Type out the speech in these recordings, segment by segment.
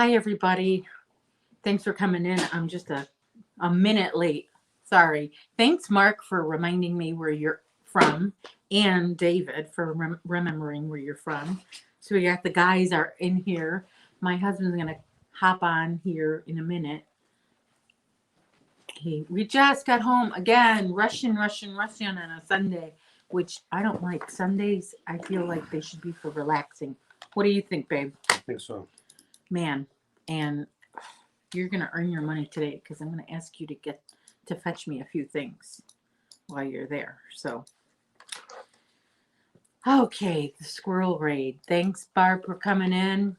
Hi, everybody. Thanks for coming in. I'm just a minute late. Sorry. Thanks, Mark, for reminding me where you're from, and David for remembering where you're from. So we got the guys are in here. My husband's going to hop on here in a minute. We just got home again, rushing on a Sunday, which I don't like. Sundays, I feel like they should be for relaxing. What do you think, babe? I think so. Man, and you're going to earn your money today because I'm going to ask you to fetch me a few things while you're there. So, okay, the squirrel raid. Thanks, Barb, for coming in.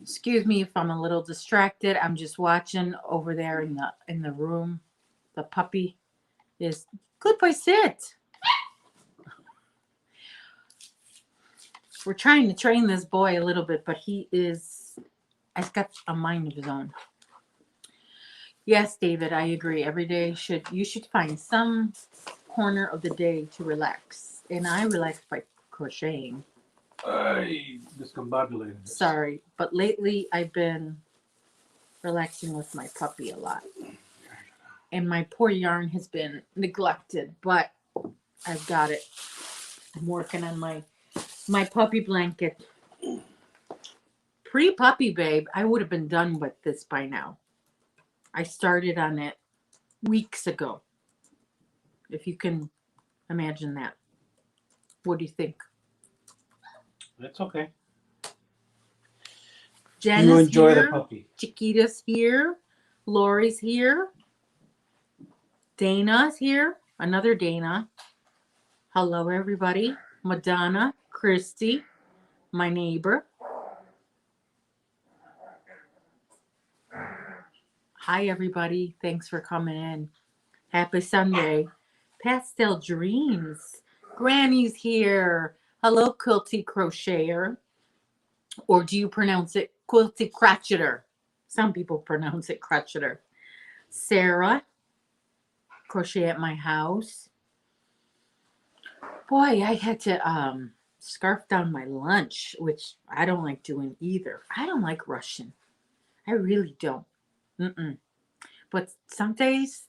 Excuse me if I'm a little distracted. I'm just watching over there in the room. The puppy is good boy. Sit. We're trying to train this boy a little bit, but he's got a mind of his own. Yes, David, I agree. Every day you should find some corner of the day to relax. And I relax by crocheting. I discombobulated. Sorry, but lately I've been relaxing with my puppy a lot. And my poor yarn has been neglected, but I've got it. I'm working on my puppy blanket. Pre-puppy, babe, I would have been done with this by now. I started on it weeks ago. If you can imagine that. What do you think? That's okay. Jen You is enjoy here. the puppy. Chiquita's here. Lori's here. Dana's here. Another Dana. Hello, everybody. Madonna, Christy, my neighbor. Hi, everybody. Thanks for coming in. Happy Sunday. Pastel Dreams. Granny's here. Hello, Quilty Crocheter. Or do you pronounce it Quilty Crotcheter? Some people pronounce it Crotcheter. Sarah. Crochet at my house. Boy, I had to scarf down my lunch, which I don't like doing either. I don't like rushing. I really don't. But some days,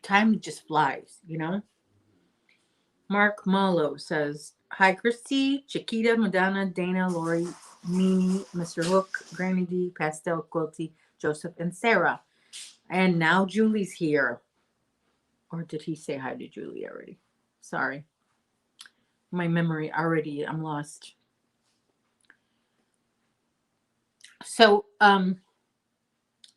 time just flies, you know? Mark Malo says, hi, Christy, Chiquita, Madonna, Dana, Lori, Mimi, Mr. Hook, Granny D, Pastel, Quilty, Joseph, and Sarah. And now Julie's here. Or did he say hi to Julie already? Sorry. My memory already, I'm lost. So,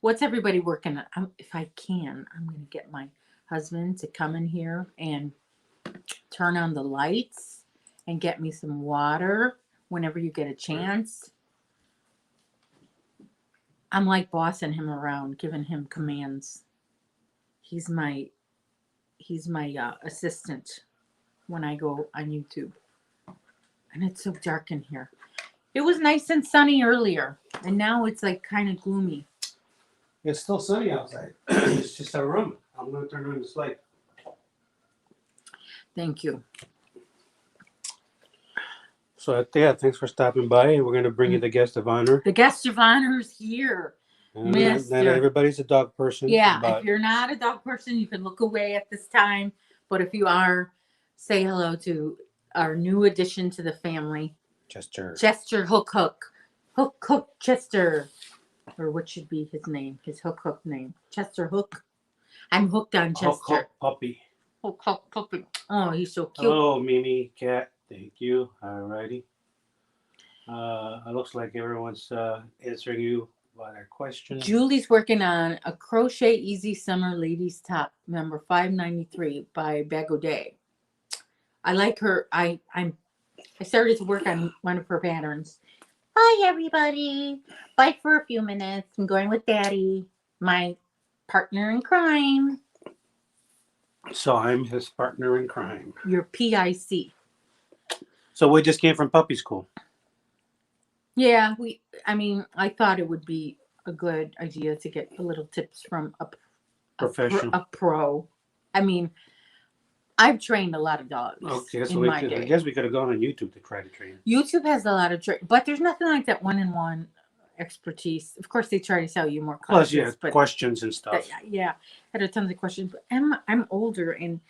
what's everybody working on? If I can, I'm going to get my husband to come in here and turn on the lights and get me some water whenever you get a chance. I'm like bossing him around, giving him commands. He's my assistant when I go on YouTube. And it's so dark in here. It was nice and sunny earlier, and now it's like kind of gloomy. It's still sunny outside. It's just our room. I'm going to turn on this light. Thank you. So, yeah, thanks for stopping by. We're going to bring you the guest of honor. The guest of honor is here. Not everybody's a dog person. Yeah, if you're not a dog person, you can look away at this time. But if you are, say hello to our new addition to the family. Chester Hook Chester. Or what should be his name? His Hook name. Chester Hook. I'm hooked on Chester. Hook puppy. Hook puppy. Oh, he's so cute. Hello, Mimi, cat. Thank you. Alrighty. It looks like everyone's answering you about our questions. Julie's working on a Crochet Easy Summer Ladies Top number 593 by Bagaudet. I like her. I started to work on one of her patterns. Hi, everybody. Bye for a few minutes. I'm going with Daddy, my partner in crime. So I'm his partner in crime. Your PIC. So we just came from puppy school. Yeah, I thought it would be a good idea to get a little tips from a pro. I mean, I've trained a lot of dogs. Okay, so I guess we could have gone on YouTube to try to train. YouTube has a lot of but there's nothing like that one-on-one expertise. Of course, they try to sell you more Plus, classes, yeah, but questions and stuff. yeah, I had a tons of questions. But I'm older, and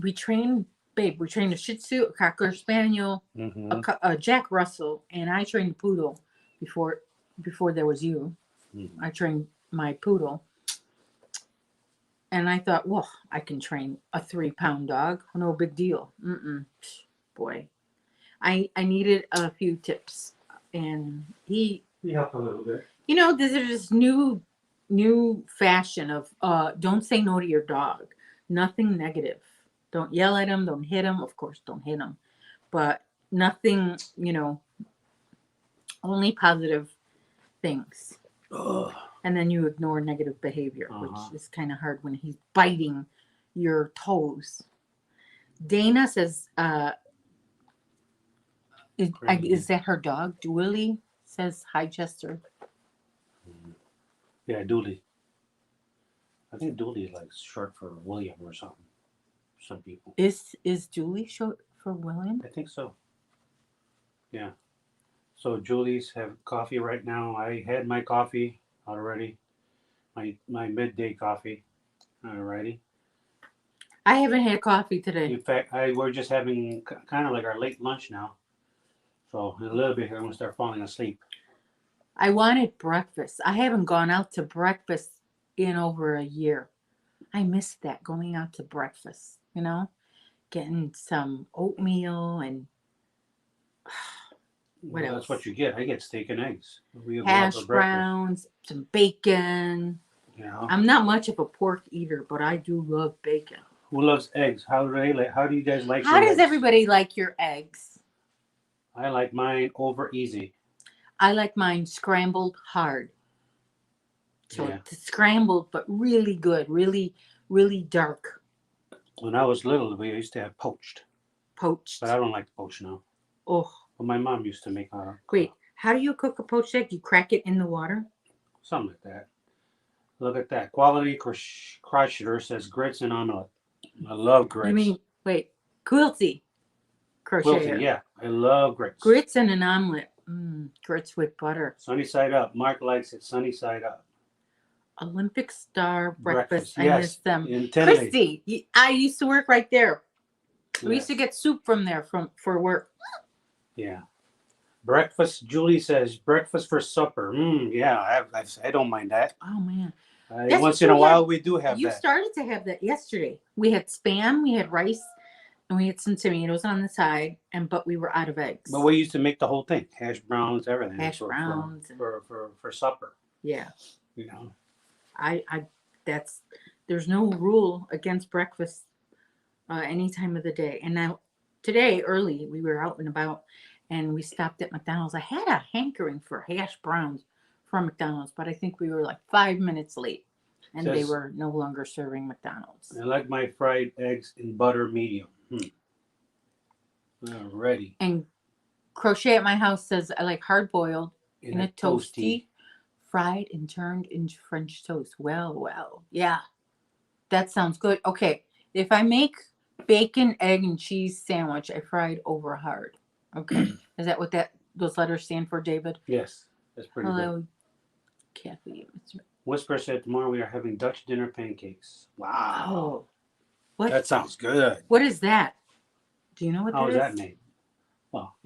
we train, babe. We trained a Shih Tzu, a Cocker Spaniel, Mm-hmm. a Jack Russell, and I trained a poodle before there was you. Mm-hmm. I trained my poodle, and I thought, well, I can train a 3-pound dog. No big deal. Boy, I needed a few tips, and He helped a little bit. there's this new fashion of don't say no to your dog. Nothing negative. Don't yell at him. Don't hit him. Of course, don't hit him, but nothing. Only positive things. Ugh. And then you ignore negative behavior, Uh-huh. which is kind of hard when he's biting your toes. Dana says, is that her dog? Dooley says, hi, Chester. Yeah, Dooley. I think Dooley is like short for William or something. Some people. Is Dooley short for William? I think so. Yeah. So Julie's have coffee right now. I had my coffee already. My midday coffee. Alrighty. I haven't had coffee today. In fact, we're just having kind of like our late lunch now. So in a little bit here, I'm gonna start falling asleep. I wanted breakfast. I haven't gone out to breakfast in over a year. I missed that, going out to breakfast, getting some oatmeal and what Well, else? that's what you get. I get steak and eggs. We go out Hash for breakfast. browns, some bacon. Yeah. I'm not much of a pork eater, but I do love bacon. Who loves eggs? How do you guys like How your does eggs? everybody like your eggs? I like mine over easy. I like mine scrambled hard. So Yeah. it's scrambled, but really good, really, really dark. When I was little, we used to have poached, Poached. but I don't like poached now. Oh, But my mom used to make wait. How do you cook a poached egg? You crack it in the water? something like that. Look at that. Quality Crocheter says grits and omelet. I love grits. You mean, wait, quilty crocheter. Quilty, yeah. I love grits. Grits and an omelet. Grits with butter. Sunny side up. Mark likes it sunny side up. Olympic Star breakfast. Yes. I miss them. Intently. Christy, I used to work right there. We used to Yes. get soup from there for work. Yeah. Breakfast. Julie says breakfast for supper. Yeah, I don't mind that. Oh man, Once what in a you while had. we do have You that. started to have that yesterday. We had Spam, we had rice, and we had some tomatoes on the side, but we were out of eggs. But we used to make the whole thing. Hash browns, everything. Hash browns for supper. Yeah. You know. There's no rule against breakfast any time of the day. And now today early we were out and about and we stopped at McDonald's. I had a hankering for hash browns from McDonald's, but I think we were like 5 minutes late and they were no longer serving McDonald's. I like my fried eggs in butter medium. Alrighty. And Crochet at my house says I like hard boiled in a toasty, fried and turned into French toast. Well, yeah, that sounds good. Okay, if I make bacon, egg, and cheese sandwich, I fry it over hard. Okay, is that what those letters stand for, David? Yes, that's pretty good. Kathy. Whisper said tomorrow we are having Dutch dinner pancakes. Wow. Oh, what? That sounds good. What is that? Do you know what How is that made? Well,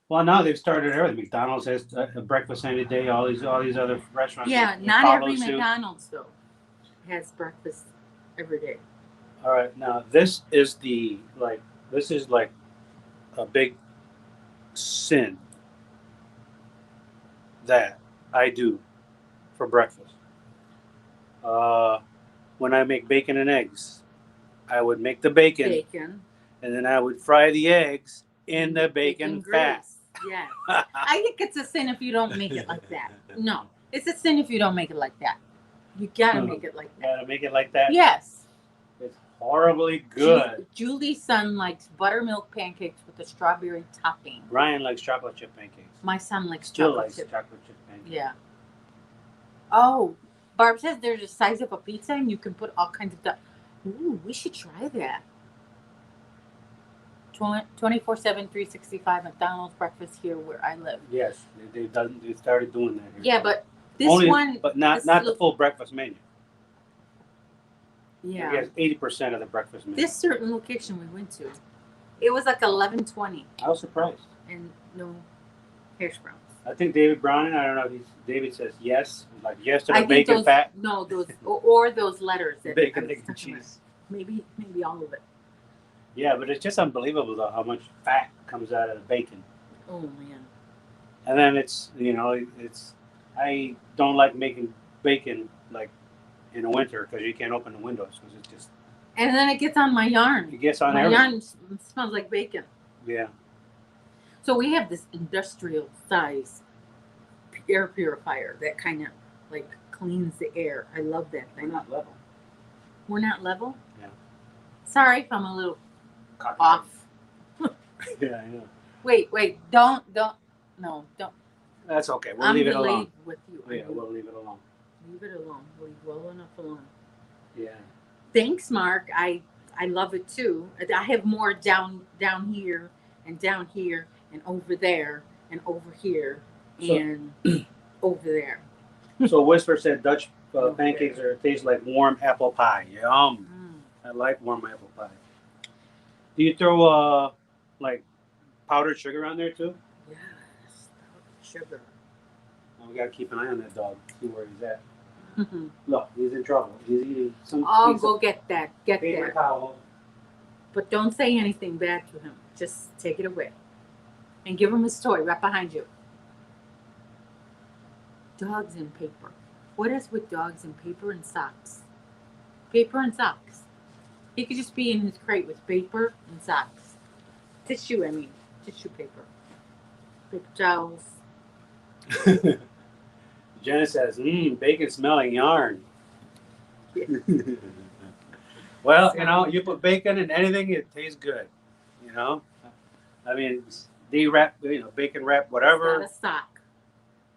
Well, now they've started everything. McDonald's has a breakfast any day. All these other restaurants. Yeah, not every McDonald's though has breakfast every day. All right, now this is like a big sin that I do for breakfast. When I make bacon and eggs, I would make the bacon, and then I would fry the eggs in the bacon fat. Yeah. I think it's a sin if you don't make it like that. No, it's a sin if you don't make it like that. You gotta make it like that. Gotta make it like that? Yes. It's horribly good. Julie's son likes buttermilk pancakes with a strawberry topping. Ryan likes chocolate chip pancakes. My son likes chocolate chip pancakes. Yeah. Oh, Barb says there's the size of a pizza and you can put all kinds of stuff. Ooh, we should try that. 24/7, 365 McDonald's breakfast here where I live. Yes, they started doing that here. Yeah, but this Only, one, but not this not the little- full breakfast menu. yeah. Yes, 80% of the breakfast menu. This certain location we went to, it was like 11:20 I was surprised. and no hash browns. I think David Brown. I don't know. David says yes, like yes to the I think bacon those fat, those or those letters that bacon, I was egg, and talking about. cheese. Maybe all of it. Yeah, but it's just unbelievable though how much fat comes out of the bacon. Oh man. And then it's I don't like making bacon like in the winter because you can't open the windows because it's just And then it gets on my yarn. it gets on My everything. yarn smells like bacon. Yeah. So we have this industrial size air purifier that kind of like cleans the air. I love that We're thing. not level. We're not level? Yeah. Sorry if I'm a little Cocky. off. Yeah, I know. Wait, don't. That's okay. We'll I'm leave it delayed alone. with you. Yeah, we'll leave it alone. Leave it alone. Leave well enough alone. Yeah. Thanks, Mark. I love it too. I have more down here and down here and over there and over here and over there. So Whisper said Dutch pancakes taste like warm apple pie. Yum. I like warm apple pie. Do you throw like powdered sugar on there too? Yes, sugar. Well, we gotta keep an eye on that dog. See where he's at. Look, he's in trouble. He's eating some. I'll go get that. Get paper that. towel. But don't say anything bad to him. Just take it away. And give him his toy right behind you. Dogs and paper. What is with dogs and paper and socks? Paper and socks. He could just be in his crate with paper and socks. Tissue paper. Paper towels. Jenna says, bacon smelling yarn. Yeah. Well, you put bacon in anything, it tastes good. I mean, de-wrap, bacon wrap, whatever. He's got a sock.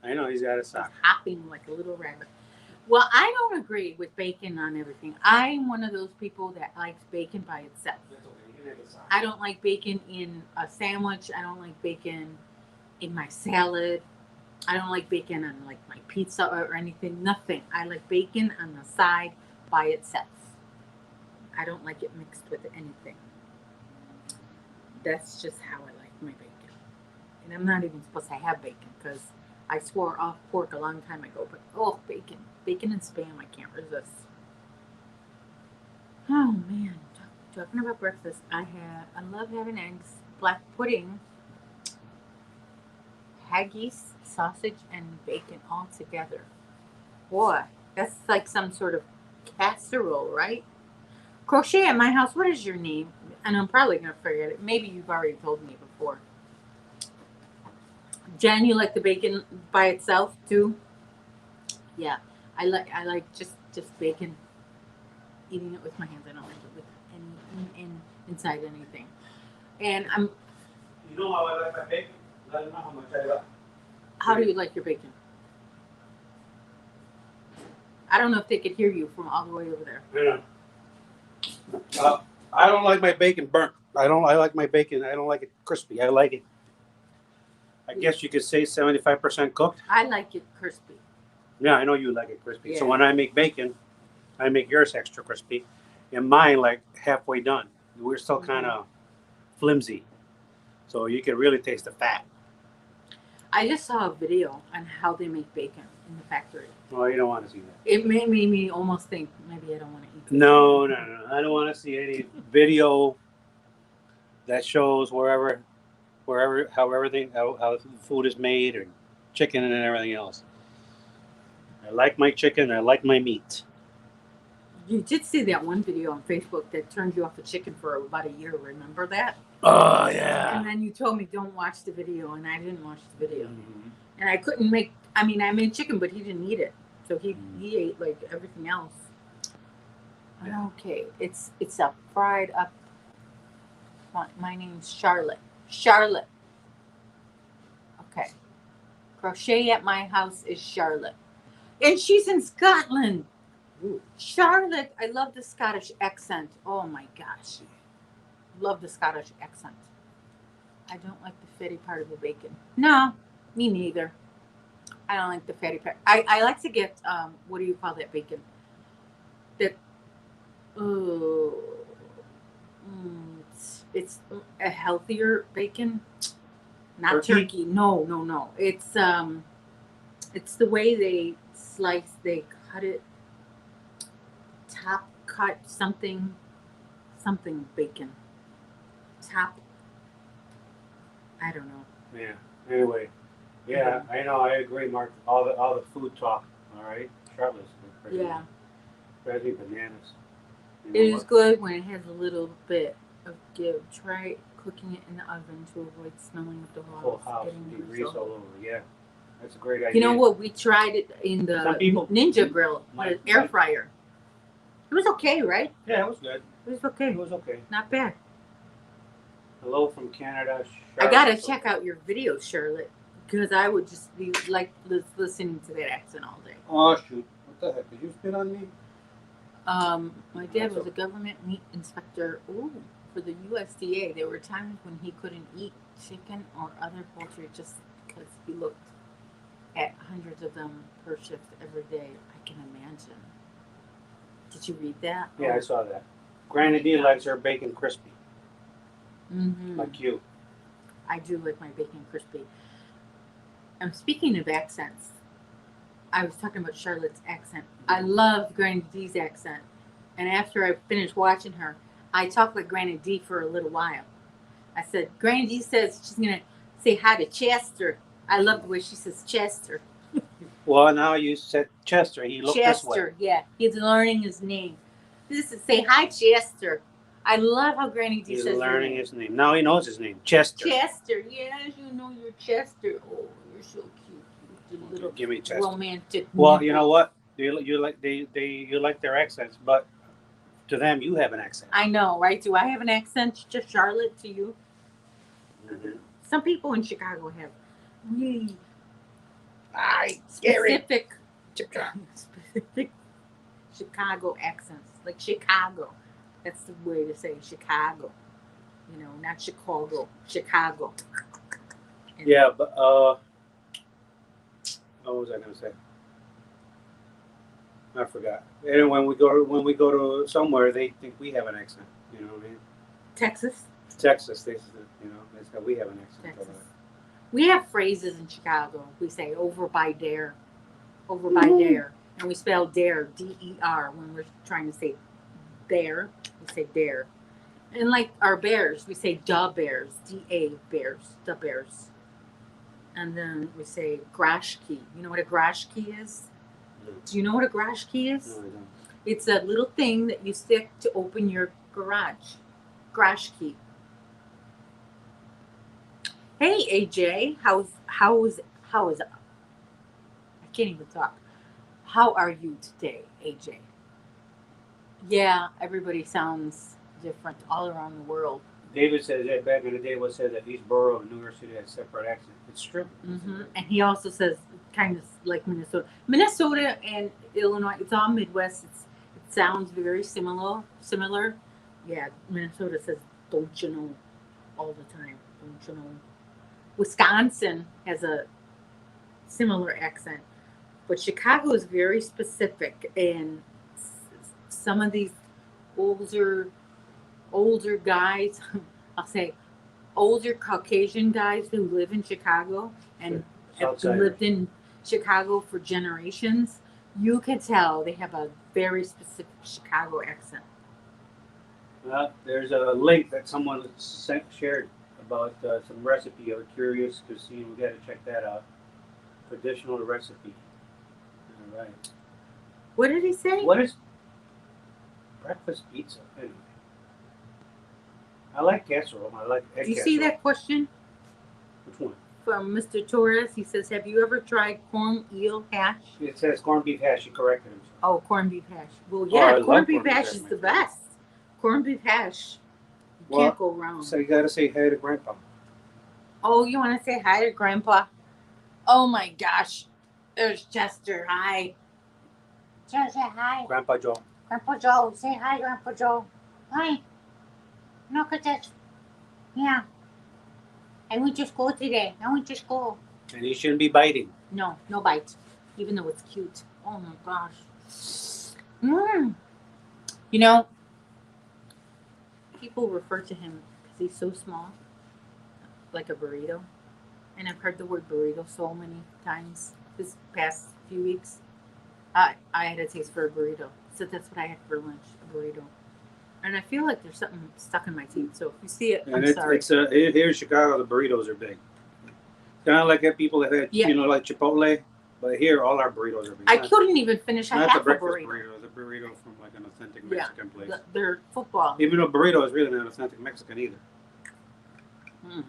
I know he's got a sock. He's hopping like a little rabbit. Well, I don't agree with bacon on everything. I'm one of those people that likes bacon by itself. I don't like bacon in a sandwich. I don't like bacon in my salad. I don't like bacon on like my pizza or anything. Nothing. I like bacon on the side by itself. I don't like it mixed with anything. That's just how I like my bacon. And I'm not even supposed to have bacon because I swore off pork a long time ago. But bacon and Spam, I can't resist. Oh man, talking about breakfast, I love having eggs, black pudding, haggis, sausage, and bacon all together. Boy, that's like some sort of casserole, right? Crochet at my house. What is your name? And I'm probably gonna forget it. Maybe you've already told me before. Jen, you like the bacon by itself too? Yeah, I like just bacon. Eating it with my hands. I don't like it with any inside anything. And I'm. You know how I like my bacon? Let them know how much I love. How do you like your bacon? I don't know if they could hear you from all the way over there. Yeah. I don't like my bacon burnt. I like my bacon. I don't like it crispy. I like it. I guess you could say 75% cooked. I like it crispy. Yeah, I know you like it crispy. Yeah. So when I make bacon, I make yours extra crispy, and mine like halfway done. We're still kind of flimsy, so you can really taste the fat. I just saw a video on how they make bacon in the factory. Well, you don't want to see that. It made me almost think maybe I don't want to eat bacon. No. I don't want to see any video that shows how food is made and chicken and everything else. I like my chicken. I like my meat. You did see that one video on Facebook that turned you off of chicken for about a year. Remember that? Oh yeah. And then you told me don't watch the video, and I didn't watch the video. Mm-hmm. And I couldn't make. I mean, I made chicken, but he didn't eat it, so he ate like everything else. Yeah. Okay, it's a fried up. My name's Charlotte. Charlotte. Okay. Crochet at my house is Charlotte, and she's in Scotland. Ooh. Charlotte, I love the Scottish accent. Oh my gosh. love the Scottish accent. I don't like the fatty part of the bacon. No, me neither. I don't like the fatty part. I like to get what do you call that bacon? That oh, it's a healthier bacon, not turkey. No, no, no. It's the way they slice. They cut it. Top cut something bacon. Top. I don't know. Yeah. Anyway. Yeah, I know. I agree, Mark. All the food talk. All right, Charlotte's. Yeah. Drives me bananas. You It know is what? good when it has a little bit of give. Try cooking it in the oven to avoid smelling of the Whole house getting be the grease all result. over. Yeah, that's a great idea. You know what? We tried it in the Some people- Ninja Grill, Like- the air fryer. It was okay, right? Yeah, it was good. It was okay. It was okay. Not bad. Hello from Canada. I gotta Charlotte. check out your videos, Charlotte, because I would just be like listening to that accent all day. Oh shoot! What the heck? Did you spit on me? My dad was a government meat inspector. Ooh, for the USDA. There were times when he couldn't eat chicken or other poultry just because he looked at hundreds of them per shift every day. I can imagine. Did you read that? Yeah, I saw that. Granny D likes her bacon crispy, Mm-hmm. like you. I do like my bacon crispy. Speaking of accents, I was talking about Charlotte's accent. I love Granny D's accent. And after I finished watching her, I talked with Granny D for a little while. I said, Granny D says she's going to say hi to Chester. I love the way she says Chester. Well, now you said Chester. He looked this way. Chester, yeah. He's learning his name. This is say hi, Chester. I love how Granny D He's says learning your name. his name. Now he knows his name. Chester. Chester, yes, you know you're Chester. Oh, you're so cute. You little Give me Chester. romantic. Well, you know what? You like their accents, but to them you have an accent. I know, right? Do I have an accent to Charlotte to you? Mm-hmm. Some people in Chicago have really Scary. specific Chicago accents, like Chicago. That's the way to say Chicago. You know, not Chicago, Chicago. And Yeah, but what was I gonna say? I forgot. And when we go to somewhere, they think we have an accent. You know what I mean? Texas. Texas, they say we have an accent. Texas. We have phrases in Chicago. We say over by dare, over by dare, and we spell dare D-E-R when we're trying to say bear. We say dare, and like our bears, we say da bears, D-A bears, da bears, and then we say grash key. You know what a grash key is? No. Do you know what a grash key is? No, I don't. It's a little thing that you stick to open your garage. Grash key. Hey AJ, how is I can't even talk. How are you today, AJ? Yeah, everybody sounds different all around the world. David says that back in the day, said that each borough of New York City has separate accent. It's true. Mm-hmm. And he also says kind of like Minnesota and Illinois. It's all Midwest. It sounds very similar. Yeah, Minnesota says "Don't you know" all the time. Don't you know? Wisconsin has a similar accent, but Chicago is very specific, and some of these older guys, I'll say older Caucasian guys who live in Chicago and have lived in Chicago for generations, you can tell they have a very specific Chicago accent. There's a link that someone shared about some recipe. I was curious to see. We got to check that out. Traditional recipe. All right. What did he say? What is breakfast pizza? Anyway. I like casserole. I like egg Do you casserole. see that question Which one? from Mr. Torres? He says, "Have you ever tried corn eel hash?" It says corned beef hash. You corrected him. Oh, corned beef hash. Well, Oh, I yeah, love corned beef corned beef hash hash, is my the favorite. best. Corned beef hash. You Well, can't go wrong. So you got to say hey to Grandpa. Oh, you want to say hi to Grandpa? Oh my gosh. There's Chester. Hi. Chester, hi. Grandpa Joe. Grandpa Joe. Say hi, Grandpa Joe. Hi. No, because yeah. I went to school today. I went to school. And he shouldn't be biting. No, no bite. Even though it's cute. Oh my gosh. Mm. You know, people refer to him because he's so small, like a burrito. And I've heard the word burrito so many times this past few weeks. I had a taste for a burrito. So that's what I had for lunch, a burrito. And I feel like there's something stuck in my teeth. So if you see it, And I'm it's, sorry. it's here in Chicago, the burritos are big. Kind of like that people that had, Yeah. like Chipotle. But here, all our burritos are big. I couldn't even finish a Not half the a breakfast burrito. The burrito from like an authentic Yeah. Mexican place. They're football. Even though burrito is really not authentic Mexican either. Mm.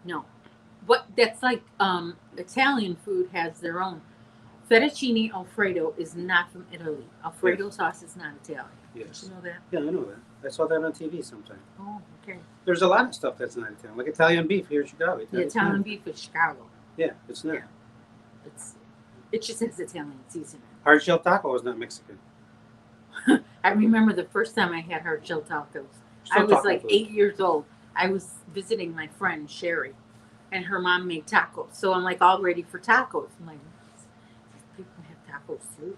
No. But that's like Italian food has their own. Fettuccine Alfredo is not from Italy. Alfredo sauce is not Italian. Yes. Did you know that? Yeah, I know that. I saw that on TV sometime. Oh, okay. There's a lot of stuff that's not Italian, like Italian beef here in Chicago. The Italian beef is Chicago. Yeah, it's not. Yeah. It just has Italian seasoning. Hard shell taco is not Mexican. I remember the first time I had hard shell tacos. Still I was taco like food. 8 years old. I was visiting my friend Sherry, and her mom made tacos. So I'm like all ready for tacos. I'm like, people have tacos too.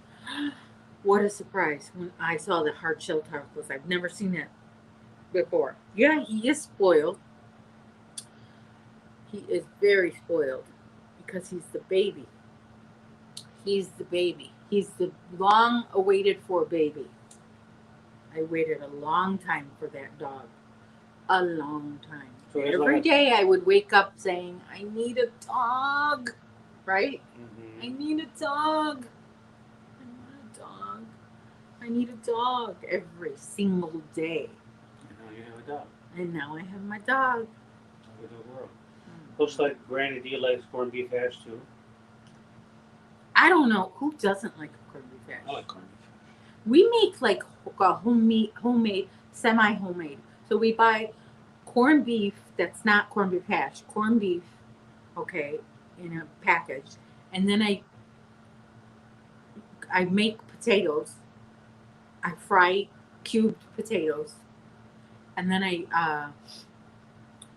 What a surprise when I saw the hard shell tacos. I've never seen that before. Yeah, he is spoiled. He is very spoiled because he's the baby. He's the baby. He's the long awaited for baby. I waited a long time for that dog. A long time. So Every day I would wake up saying, I need a dog. Right? Mm-hmm. I need a dog. I want a dog. I need a dog every single day. And now you have a dog. And now I have my dog. With the world. Looks like Granny D likes corned beef hash too. I don't know who doesn't like corned beef hash. I like corned beef. We make like a homemade, semi-homemade. So we buy corned beef that's not corned beef hash, corned beef, okay, in a package, and then I make potatoes. I fry cubed potatoes, and then I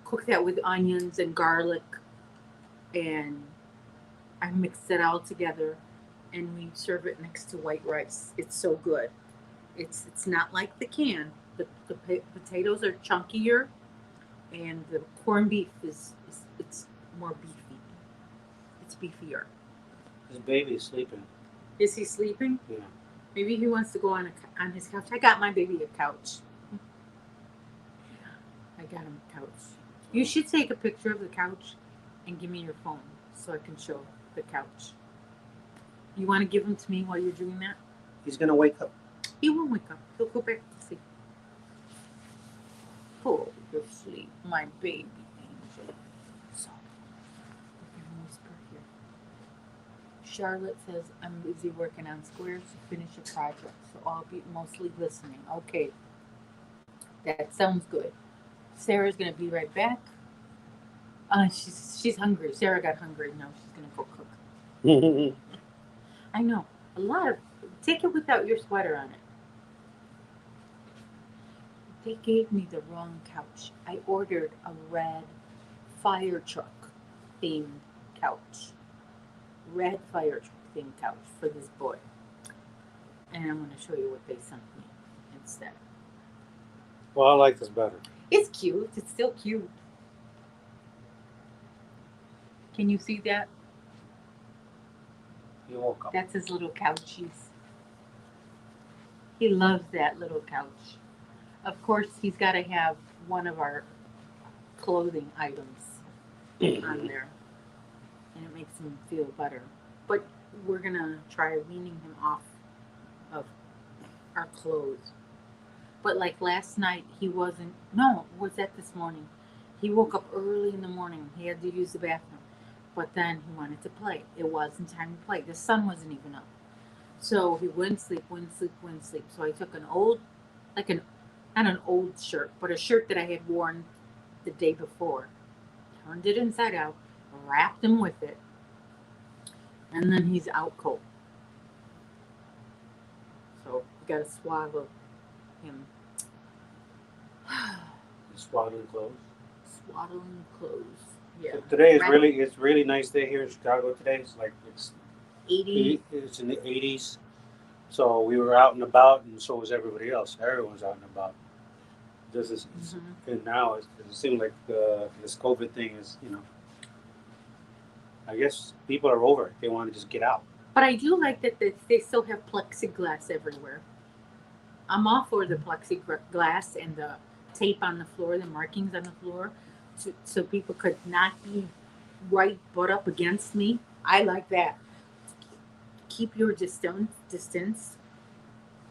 cook that with onions and garlic, and I mix it all together, and we serve it next to white rice. It's so good. It's not like the can. The potatoes are chunkier, and the corned beef is it's more beefy. It's beefier. His baby's sleeping. Is he sleeping? Yeah. Maybe he wants to go on his couch. I got my baby a couch. I got him a couch. You should take a picture of the couch and give me your phone so I can show the couch. You want to give him to me while you're doing that? He's gonna wake up. He won't wake up. He'll go back to sleep. Go to sleep, my baby angel. So, we can whisper here. Charlotte says, I'm busy working on squares to finish a project, so I'll be mostly listening. Okay. That sounds good. Sarah's going to be right back. She's hungry. Sarah got hungry. Now she's going to go cook. I know. A lot of... Take it without your sweater on it. They gave me the wrong couch. I ordered a red fire truck themed couch. Red fire truck themed couch for this boy. And I'm going to show you what they sent me instead. Well, I like this better. It's cute. It's still cute. Can you see that? He woke up. That's his little couchies. He loves that little couch. Of course, he's got to have one of our clothing items on there. And it makes him feel better. But we're going to try weaning him off of our clothes. But like last night, he wasn't... No, was that this morning? He woke up early in the morning. He had to use the bathroom. But then he wanted to play. It wasn't time to play. The sun wasn't even up. So he wouldn't sleep. So I took an old, not an old shirt, but a shirt that I had worn the day before. Turned it inside out, wrapped him with it, and then he's out cold. So you got to swaddle him Swaddling clothes. Swaddling clothes. Yeah. So today is Right. it's really nice day here in Chicago today. It's like 80. it's in the 80s. So we were out and about, and so was everybody else. Everyone's out and about. This is and now it seems like this COVID thing is, I guess people are over it. They want to just get out. But I do like that they still have plexiglass everywhere. I'm all for the plexiglass and the tape on the floor, the markings on the floor, so people could not be right butt up against me. I like that. Keep your distance.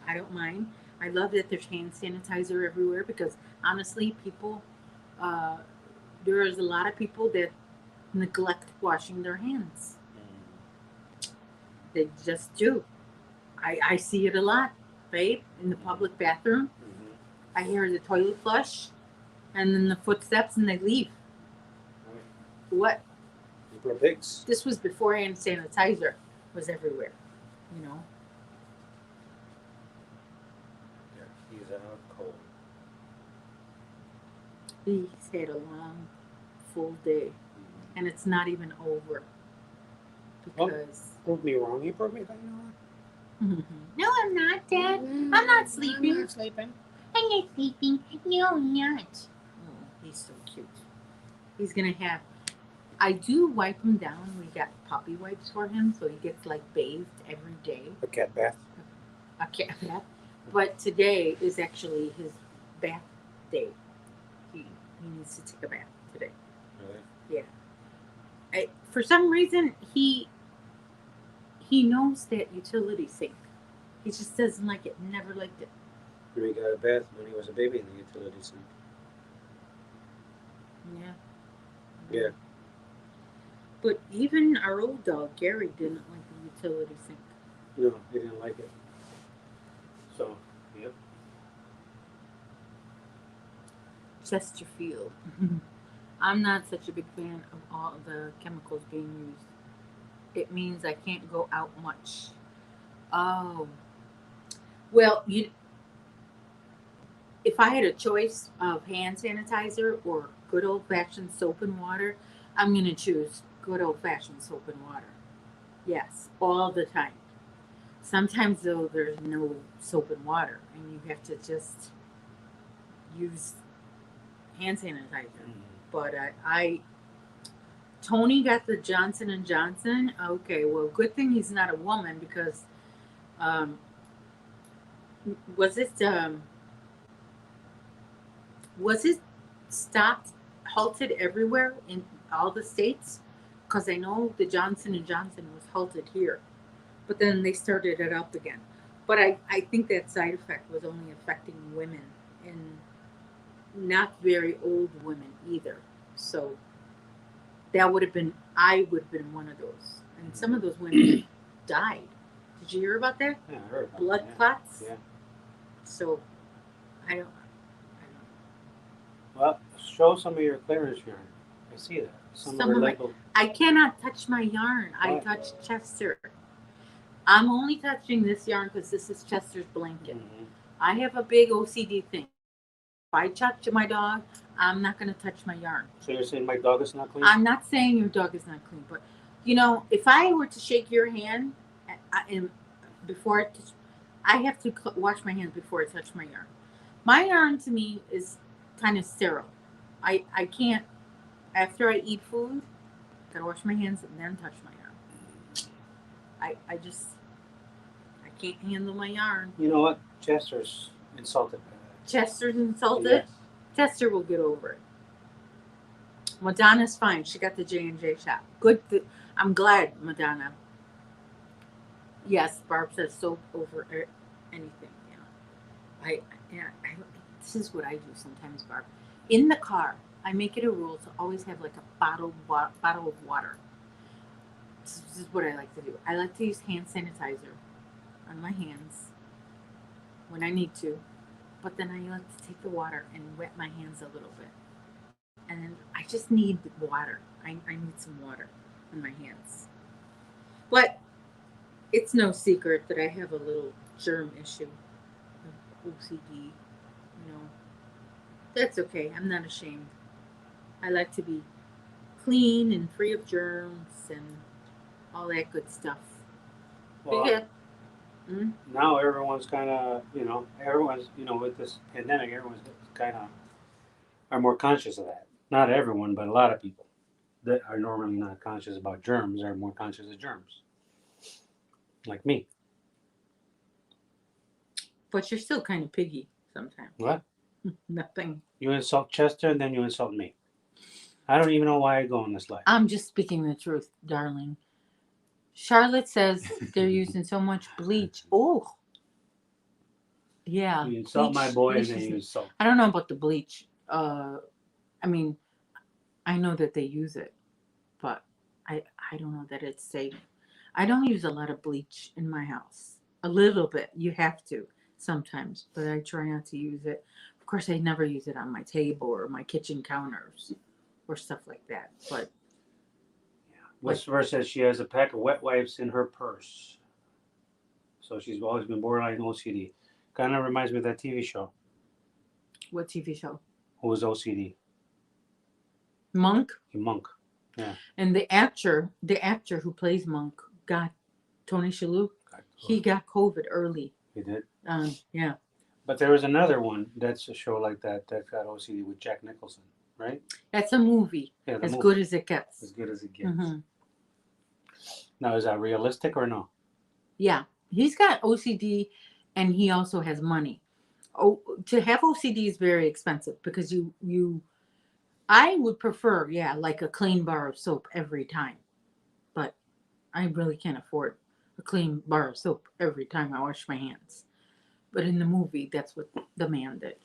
I don't mind. I love that there's hand sanitizer everywhere because honestly, people, uh, there's a lot of people that neglect washing their hands. They just do. I see it a lot, babe, in the public bathroom. Mm-hmm. I hear the toilet flush and then the footsteps and they leave. Right. What? People are pigs. This was before hand sanitizer was everywhere, you know. Yeah, he's out cold. He's had a long, full day and it's not even over because. Prove me wrong. You prove me that No, I'm not, Dad. I'm not sleeping. I'm not sleeping. I'm not sleeping. No, I'm not. Oh, he's so cute. He's gonna have. I do wipe him down. We got puppy wipes for him, so he gets like bathed every day. A cat bath. A cat bath. But today is actually his bath day. He needs to take a bath today. Really? Yeah. For some reason, he knows that utility sink. He just doesn't like it. Never liked it. He got a bath when he was a baby in the utility sink. Yeah. Yeah. But even our old dog, Gary, didn't like the utility sink. No, he didn't like it. So, yep. Chesterfield. I'm not such a big fan of all the chemicals being used. It means I can't go out much. Oh. Well, if I had a choice of hand sanitizer or good old fashioned soap and water, I'm going to choose good old fashioned soap and water. Yes, all the time. Sometimes, though, there's no soap and water, and you have to just use hand sanitizer. But Tony got the Johnson and Johnson. Okay, well, good thing he's not a woman because um, was it stopped, halted everywhere in all the states? Because I know the Johnson and Johnson was halted here, but then they started it up again. But I think that side effect was only affecting women and not very old women either. So that would have been, I would have been one of those. And some of those women died. Did you hear about that? Yeah, I heard about Blood that. clots? Yeah. So I don't. Well, show some of your clearance yarn. I see that. Some Some are of my- labeled. I cannot touch my yarn. I Right. touch Chester. I'm only touching this yarn because this is Chester's blanket. Mm-hmm. I have a big OCD thing. If I touch my dog, I'm not going to touch my yarn. So you're saying my dog is not clean? I'm not saying your dog is not clean, but if I were to shake your hand, before I touch, I have to wash my hands before I touch my yarn. My yarn to me is kind of sterile. I can't, after I eat food, gotta wash my hands and then touch my yarn. I can't handle my yarn. You know what? Chester's insulted by that. Chester's insulted. Yes. Chester will get over it. Madonna's fine. She got the J&J shot. Good. I'm glad, Madonna. Yes, Barb says soap over anything. This is what I do sometimes, Barb. In the car, I make it a rule to always have like a bottle of water. This is what I like to do. I like to use hand sanitizer on my hands when I need to, but then I like to take the water and wet my hands a little bit. And then I just need water. I need some water on my hands. But it's no secret that I have a little germ issue of OCD. That's okay. I'm not ashamed. I like to be clean and free of germs and all that good stuff. Well, Yeah. Mm? now everyone's kind of, everyone's, with this pandemic, everyone's kind of are more conscious of that. Not everyone, but a lot of people that are normally not conscious about germs are more conscious of germs, like me. But you're still kind of piggy sometimes. What? Nothing. You insult Chester and then you insult me. I don't even know why I go in this life. I'm just speaking the truth, darling. Charlotte says they're using so much bleach. Oh, yeah. You insult bleach, my boy bleach and then is, you insult. I don't know about the bleach. I mean, I know that they use it, but I don't know that it's safe. I don't use a lot of bleach in my house. A little bit. You have to sometimes, but I try not to use it. Of course, I never use it on my table or my kitchen counters or stuff like that. But Whisper says she has a pack of wet wipes in her purse. So she's always been borderline OCD. Kind of reminds me of that TV show. what TV show? Who was OCD? Monk. Monk. Yeah. And the actor who plays Monk got Tony Shalhoub. He got COVID early. He did. Yeah. But there was another one that's a show like that got OCD with Jack Nicholson, right? That's a movie. Yeah, as good as it gets. As good as it gets. Mm-hmm. Now, is that realistic or no? Yeah, he's got OCD, and he also has money. Oh, to have OCD is very expensive because I would prefer, like a clean bar of soap every time, but I really can't afford a clean bar of soap every time I wash my hands. But in the movie, that's what the man did.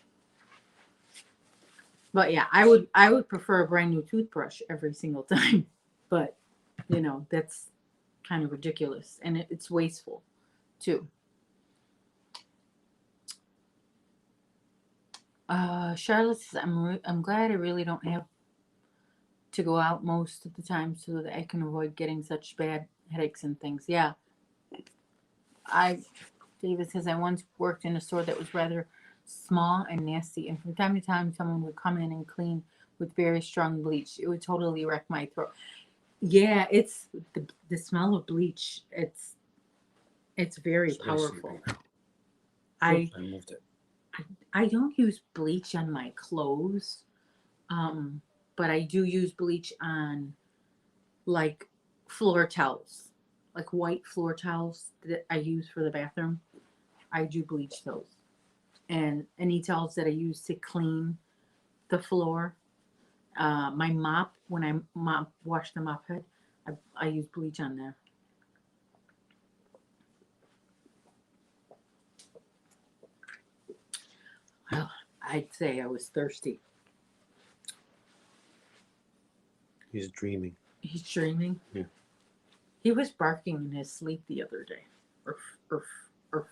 But yeah, I would prefer a brand new toothbrush every single time. But that's kind of ridiculous, and it's wasteful too. Charlotte says, I'm glad I really don't have to go out most of the time so that I can avoid getting such bad headaches and things. Yeah. David says, I once worked in a store that was rather small and nasty, and from time to time someone would come in and clean with very strong bleach. It would totally wreck my throat. Yeah, it's the smell of bleach. It's very powerful. I moved it. I don't use bleach on my clothes, but I do use bleach on like floor towels, like white floor towels that I use for the bathroom. I do bleach those, and any towels that I use to clean the floor. My mop, when I wash the mop head, I use bleach on there. Well, I'd say I was thirsty. He's dreaming. He's dreaming? Yeah. He was barking in his sleep the other day. Urf, urf, urf.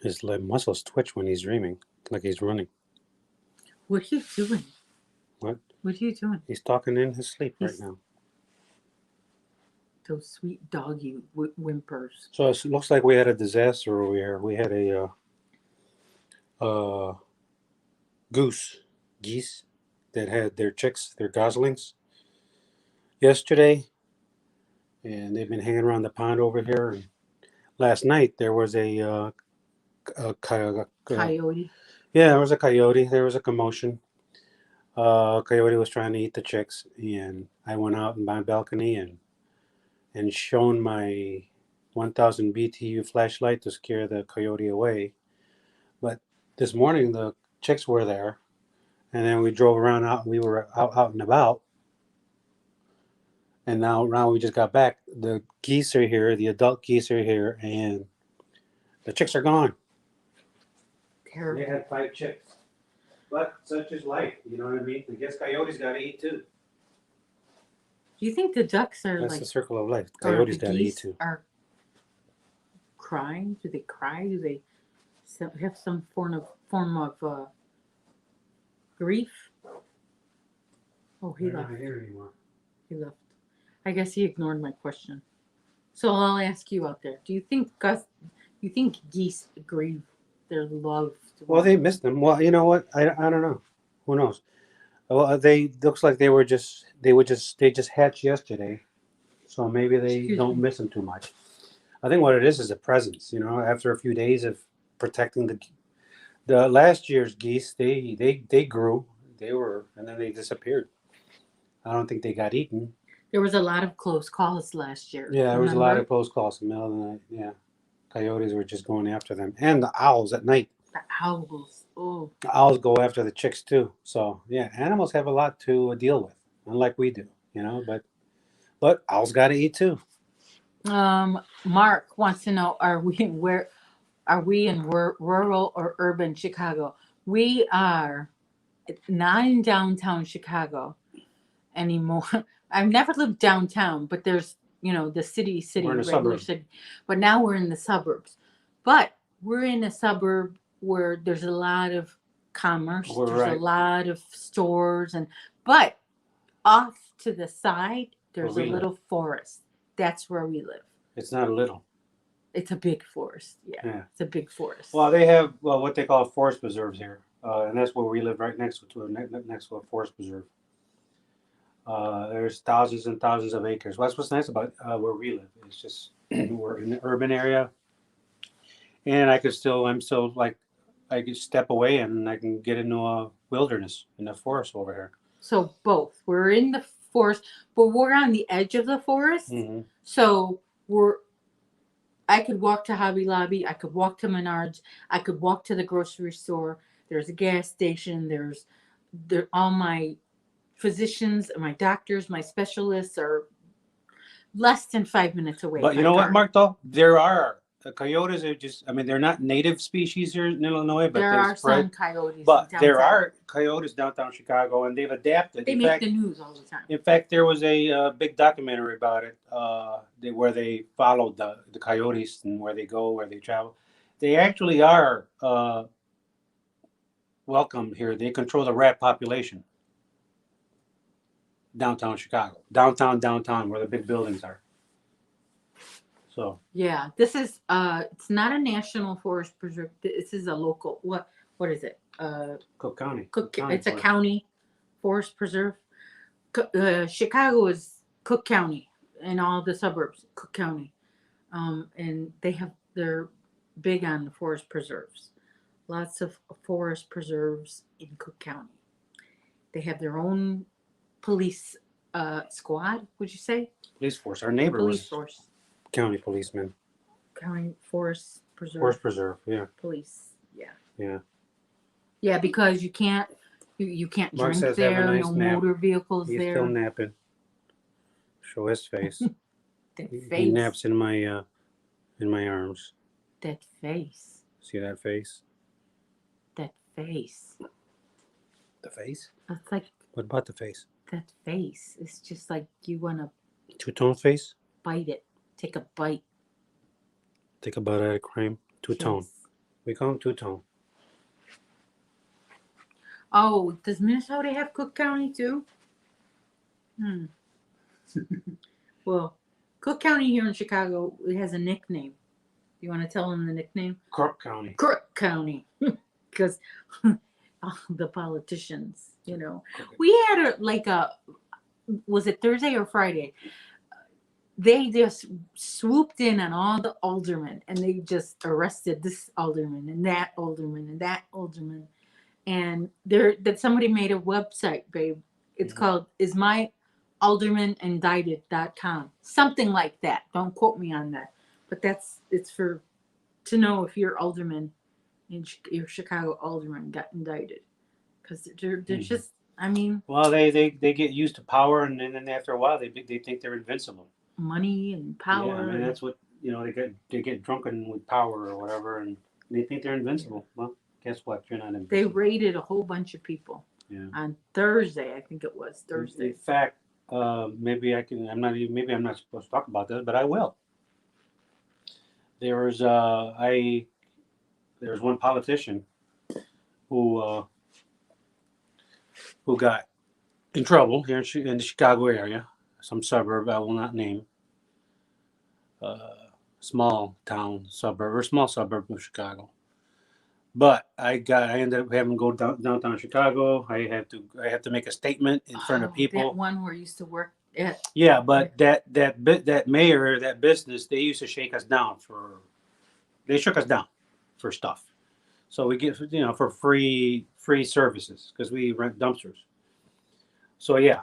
His muscles twitch when he's dreaming, like he's running. What are you doing? What? What are you doing? He's talking in his sleep right now. Those sweet doggy whimpers. So it looks like we had a disaster over here. We had a geese that had their chicks, their goslings, yesterday, and they've been hanging around the pond over here. And last night there was a coyote. Yeah, there was a coyote. There was a commotion. Coyote was trying to eat the chicks, and I went out in my balcony and shone my 1000 BTU flashlight to scare the coyote away. But this morning the chicks were there, and then we drove around out. We were out and about, and now we just got back. The geese are here. The adult geese are here, and the chicks are gone. Terrible. They had 5 chicks. But such is life, you know what I mean? I guess coyotes got to eat too. Do you think the ducks are That's like... the circle of life. Coyotes got to eat too. Are crying? Do they cry? Do they have some form of grief? Oh, he left. Not here anymore. He left. I guess he ignored my question. So I'll ask you out there. Do you think geese grieve their love? Well, they miss them. Well, you know what? I don't know. Who knows? Well, they looks like they just hatched yesterday, so maybe they Excuse don't me. miss them too much. I think what it is a presence. You know, after a few days of protecting the last year's geese, they grew, and then they disappeared. I don't think they got eaten. There was a lot of close calls last year. Yeah, there was a lot Remember of close calls in the middle of the night. Yeah, coyotes were just going after them, and the owls at night. the owls? Oh, The owls go after the chicks too. So yeah, animals have a lot to deal with, unlike we do. You know, but owls got to eat too. Mark wants to know: Are we where? Are we in rural or urban Chicago? We are not in downtown Chicago anymore. I've never lived downtown, but there's the We're in the regular suburbs. city. But now we're in the suburbs. But we're in a suburb where there's a lot of commerce. We're There's a right lot of stores but off to the side where there's a we live. little forest. That's where we live. It's not a little. It's a big forest. Yeah, Yeah. it's a big forest. Well, they have what they call forest preserves here, and that's where we live, right next to a forest preserve. There's thousands and thousands of acres. Well, that's what's nice about where we live. It's just we're in the urban area, and I'm still like, I can step away and I can get into a wilderness in the forest over here. So both. We're in the forest, but we're on the edge of the forest. Mm-hmm. So I could walk to Hobby Lobby, I could walk to Menards, I could walk to the grocery store. There's a gas station, there all my physicians, my doctors, my specialists are less than 5 minutes away But you by know what, car. Mark? Though there are the coyotes are just. I mean, they're not native species here in Illinois, but There they are spread. some coyotes But there downtown. are coyotes downtown Chicago, and they've adapted. They make the news all the time. In fact, there was a big documentary about it, where they followed the coyotes and where they go, where they travel. They actually are welcome here. They control the rat population downtown Chicago, downtown, where the big buildings are. So Yeah, this is it's not a national forest preserve. This is a local. What is it? Cook County. It's a Forest. county forest preserve. Chicago is Cook County and all the suburbs, Cook County. And they're big on the forest preserves. Lots of forest preserves in Cook County. They have their own police squad. Would you say Police force. Our neighbor police was force? county policeman. County forest preserve Forest preserve. Yeah. police. Yeah, Yeah. yeah, because you can't Mark drink says, "Have a there. nice No nap." motor vehicles He's still there. napping. Show his face. That He face. naps in my arms. That face. See that face? That face. The face? It's like What about the face? that face. It's just like you want to Two-tone face? bite it. Take a bite. Think about it, crime. Two-tone. Yes. We call him two-tone. Oh, does Minnesota have Cook County too? Hmm. Well, Cook County here in Chicago, it has a nickname. You want to tell them the nickname? Crook County. Crook County. Because the politicians, Crooked. We had was it Thursday or Friday? They just swooped in on all the aldermen and they just arrested this alderman and that alderman and that alderman. And that somebody made a website, babe. It's called ismyaldermanindicted.com. Something like that. Don't quote me on that. But it's for to know if your alderman your Chicago alderman got indicted. Because they're just, I mean. Well, they get used to power, and then after a while, they think they're invincible. Money and power. Yeah, I mean that's what they get drunken with power or whatever, and they think they're invincible. Well, guess what? You're not invincible. They raided a whole bunch of people. Yeah. On Thursday, I think it was Thursday. In fact, maybe I can. I'm not even. Maybe I'm not supposed to talk about this, but I will. There was There was one politician who got in trouble here in the Chicago area, some suburb I will not name, small town suburb or small suburb of Chicago. But I ended up having to go downtown Chicago. I had to make a statement in front of Oh, that people. one where I used to work at. Yeah, but that mayor, that business, they used to shake us down for. They shook us down for stuff. So we get for free services because we rent dumpsters. So yeah.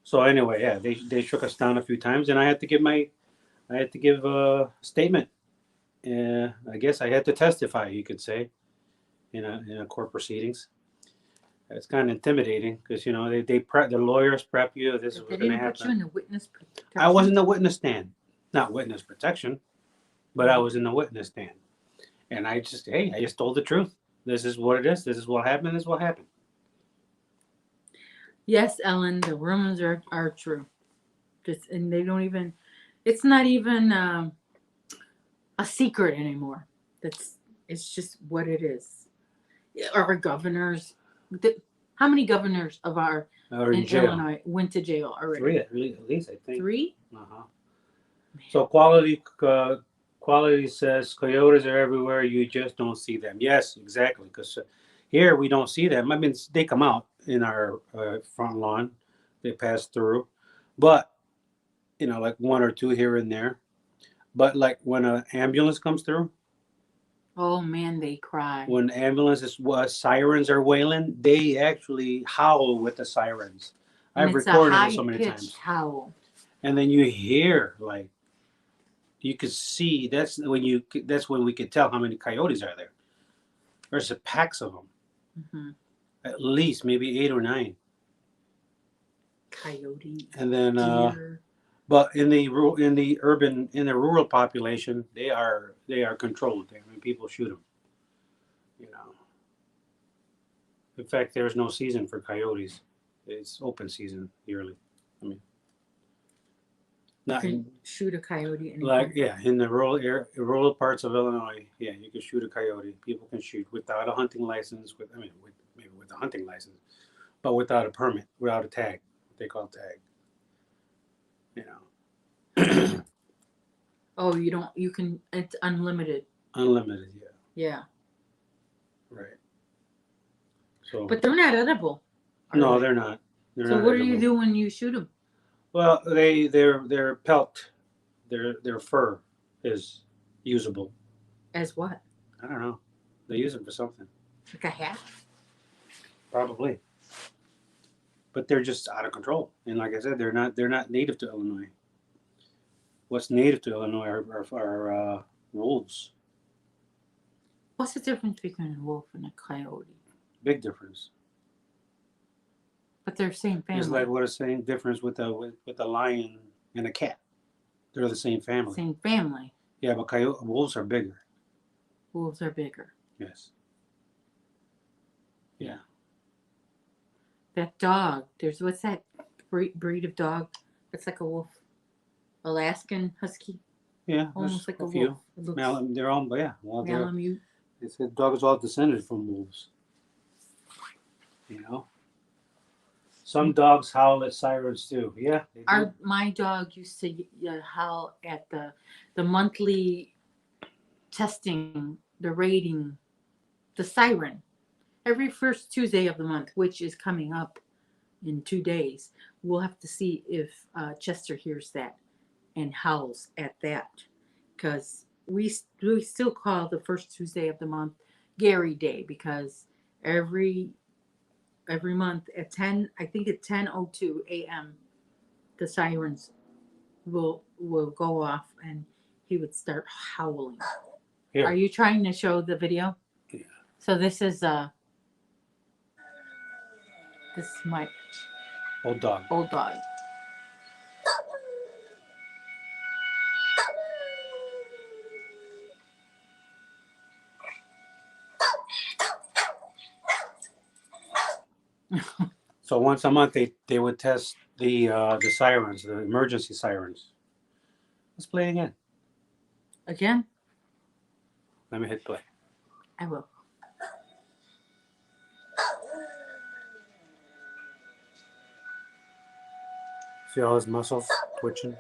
So anyway, yeah, they shook us down a few times, and I had to give a statement. I guess I had to testify, you could say, in a court proceedings. It's kind of intimidating because they prep the lawyers prep you. This is But they what's going to didn't put you happen. in the witness protection. I was in the witness stand, not witness protection, but I Mm-hmm. was in the witness stand, and I just told the truth. This is what it is. This is what happened. This is what happened. Yes, Ellen, the rumors are true. And they don't even. It's not even a secret anymore. It's just what it is. Our governors. How many governors of our Or in in jail. Illinois went to jail already? Three at least, I think. 3? Uh-huh. So quality says coyotes are everywhere. You just don't see them. Yes, exactly. Because here we don't see them. I mean, they come out in our front lawn. They pass through, but like one or two here and there. But like when an ambulance comes through, Oh man, they cry. when ambulances sirens are wailing, they actually howl with the sirens. And I've it's a recorded it high so many pitched times, howl. and then you hear like you could see that's when we could tell how many coyotes are there. There's a packs of them, Hmm. at least maybe 8 or 9. Coyote, And then, deer. but in the rural population, they are controlled. I mean, people shoot them. You know, in fact, there's no season for coyotes. It's open season yearly. I mean, You not can in, shoot a coyote like anytime. yeah, in the rural parts of Illinois, yeah, you can shoot a coyote. People can shoot without a hunting license. Maybe with a hunting license, but without a permit, without a tag. They call tag. You know, Oh, you don't. You can. It's unlimited. unlimited. Yeah, Yeah, right. So but they're not edible. Are no, they? they're not. They're So not what do you edible. do when you shoot them? Well, their pelt, their fur is usable. As what? I don't know. They use them for something, Like a hat? probably. But they're just out of control. And like I said, they're not native to Illinois. What's native to Illinois are wolves. What's the difference between a wolf and a coyote? Big difference. But they're same It's family. like what a same difference with a lion and a cat. They're the same family. Same family. Yeah, but wolves are bigger. Wolves are bigger. Yes. Yeah. That dog. What's that breed of dog? It's like a wolf. Alaskan husky. Yeah. Almost like a few. wolf. It looks They're all, yeah. Well, Malamute. it's a dogs all descended from wolves. You know. Some dogs howl at sirens too. Yeah. They do. My dog used to howl at the monthly testing, the rating, the siren every first Tuesday of the month, which is coming up in 2 days. We'll have to see if Chester hears that and howls at that, because we still call the first Tuesday of the month Gary Day, because every month at 10, I think at 10:02 a.m. the sirens will go off and he would start howling. Here. Are you trying to show the video? Yeah. So this is my Old dog. old dog. So once a month they would test the sirens, the emergency sirens. Let's play it again. Again? Let me hit play. I will. See all his muscles twitching?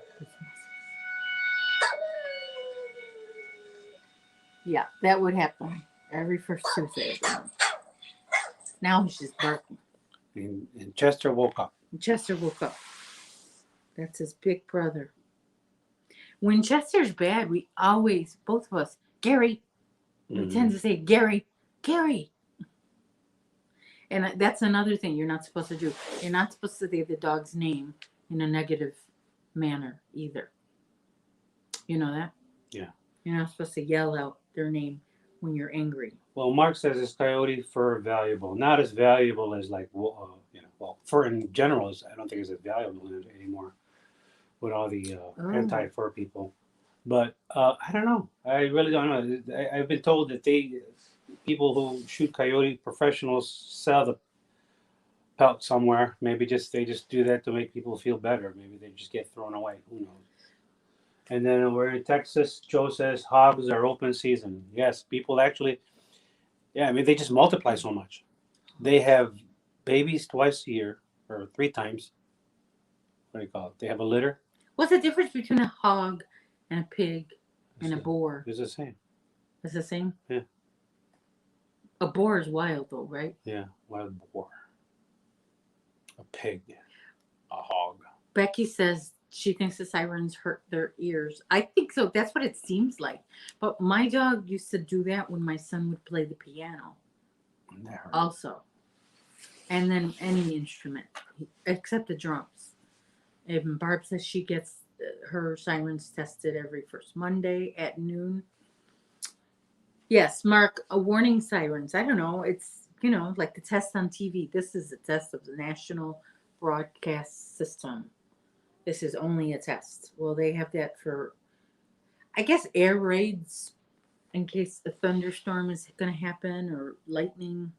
Yeah, that would happen Every first Tuesday of the month. Now he's just barking. And Chester woke up. Chester woke up. That's his big brother. When Chester's bad, we always, both of us, Gary, we tend to say, Gary, Gary. And that's another thing you're not supposed to do. You're not supposed to say the dog's name in a negative manner either. You know that? Yeah. You're not supposed to yell out their name when you're angry. Well, Mark says is coyote fur valuable? Not as valuable as like well, fur in general is. I don't think it's as valuable anymore with all the anti-fur people. But I don't know. I really don't know. I've been told that people who shoot coyote professionals sell the pelt somewhere. Maybe they just do that to make people feel better. Maybe they just get thrown away. Who knows? And then we're in Texas. Joe says hogs are open season. Yes, people actually. Yeah, I mean they just multiply so much. They have babies twice a year or 3 times. What do you call it? They have a litter. What's the difference between a hog and a pig and a boar? It's the same. It's the same? Yeah. A boar is wild though, right? Yeah, wild boar. A pig. A hog. Becky says she thinks the sirens hurt their ears. I think so. That's what it seems like. But my dog used to do that when my son would play the piano. Also. And then any instrument, except the drums. And Barb says she gets her sirens tested every first Monday at noon. Yes, Mark, a warning sirens. I don't know. It's, like the test on TV. This is a test of the National Broadcast System. This is only a test. Well, they have that for, I guess, air raids in case a thunderstorm is going to happen or lightning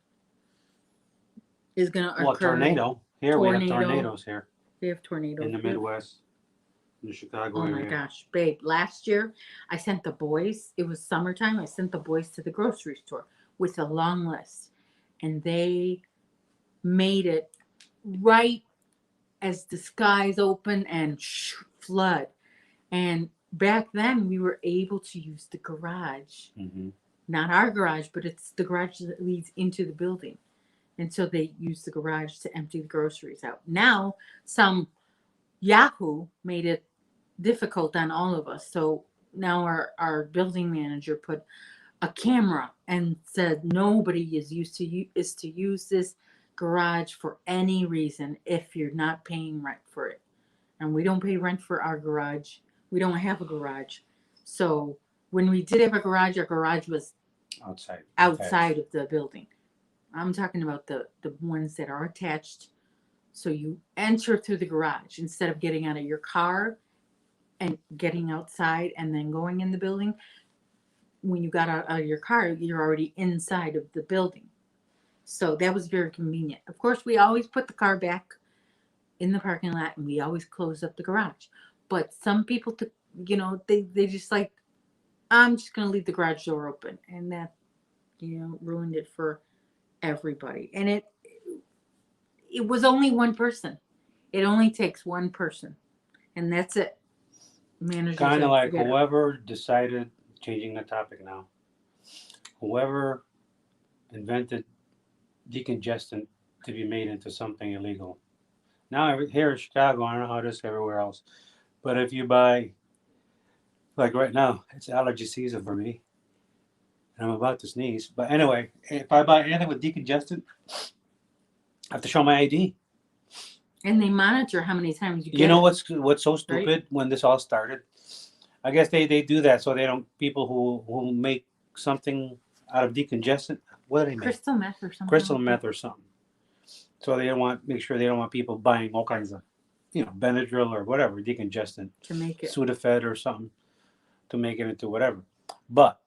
is going to occur. Well, tornado. Here we have tornadoes here. We have tornadoes. In the Midwest. In the Chicago area. Oh my gosh, babe. Last year, I sent the boys, it was summertime, I sent the boys to the grocery store with a long list. And they made it right as the skies open and flood. And back then, we were able to use the garage. Mm-hmm. Not our garage, but it's the garage that leads into the building. And so they used the garage to empty the groceries out. Now, some Yahoo made it difficult on all of us. So now our building manager put a camera and said nobody is to use this garage for any reason if you're not paying rent for it. And we don't pay rent for our garage. We don't have a garage. So when we did have a garage, our garage was outside of the building. I'm talking about the ones that are attached. So you enter through the garage instead of getting out of your car and getting outside and then going in the building. When you got out of your car, you're already inside of the building. So that was very convenient. Of course, we always put the car back in the parking lot and we always closed up the garage. But some people, they just like, I'm just going to leave the garage door open. And that, ruined it for everybody. And it was only one person. It only takes one person. And that's it. Kind of like whoever decided, changing the topic now, whoever invented decongestant to be made into something illegal. Now here in Chicago, I don't know how it is everywhere else, but if you buy, like right now, it's allergy season for me. And I'm about to sneeze. But anyway, if I buy anything with decongestant, I have to show my ID. And they monitor how many times you get. You know what's so stupid, right? When this all started? I guess they do that so they don't, people who make something out of decongestant, what do they make? Crystal meth or something. Crystal meth or something. So they make sure they don't want people buying all kinds of, Benadryl or whatever, decongestant. To make it. Sudafed or something to make it into whatever. But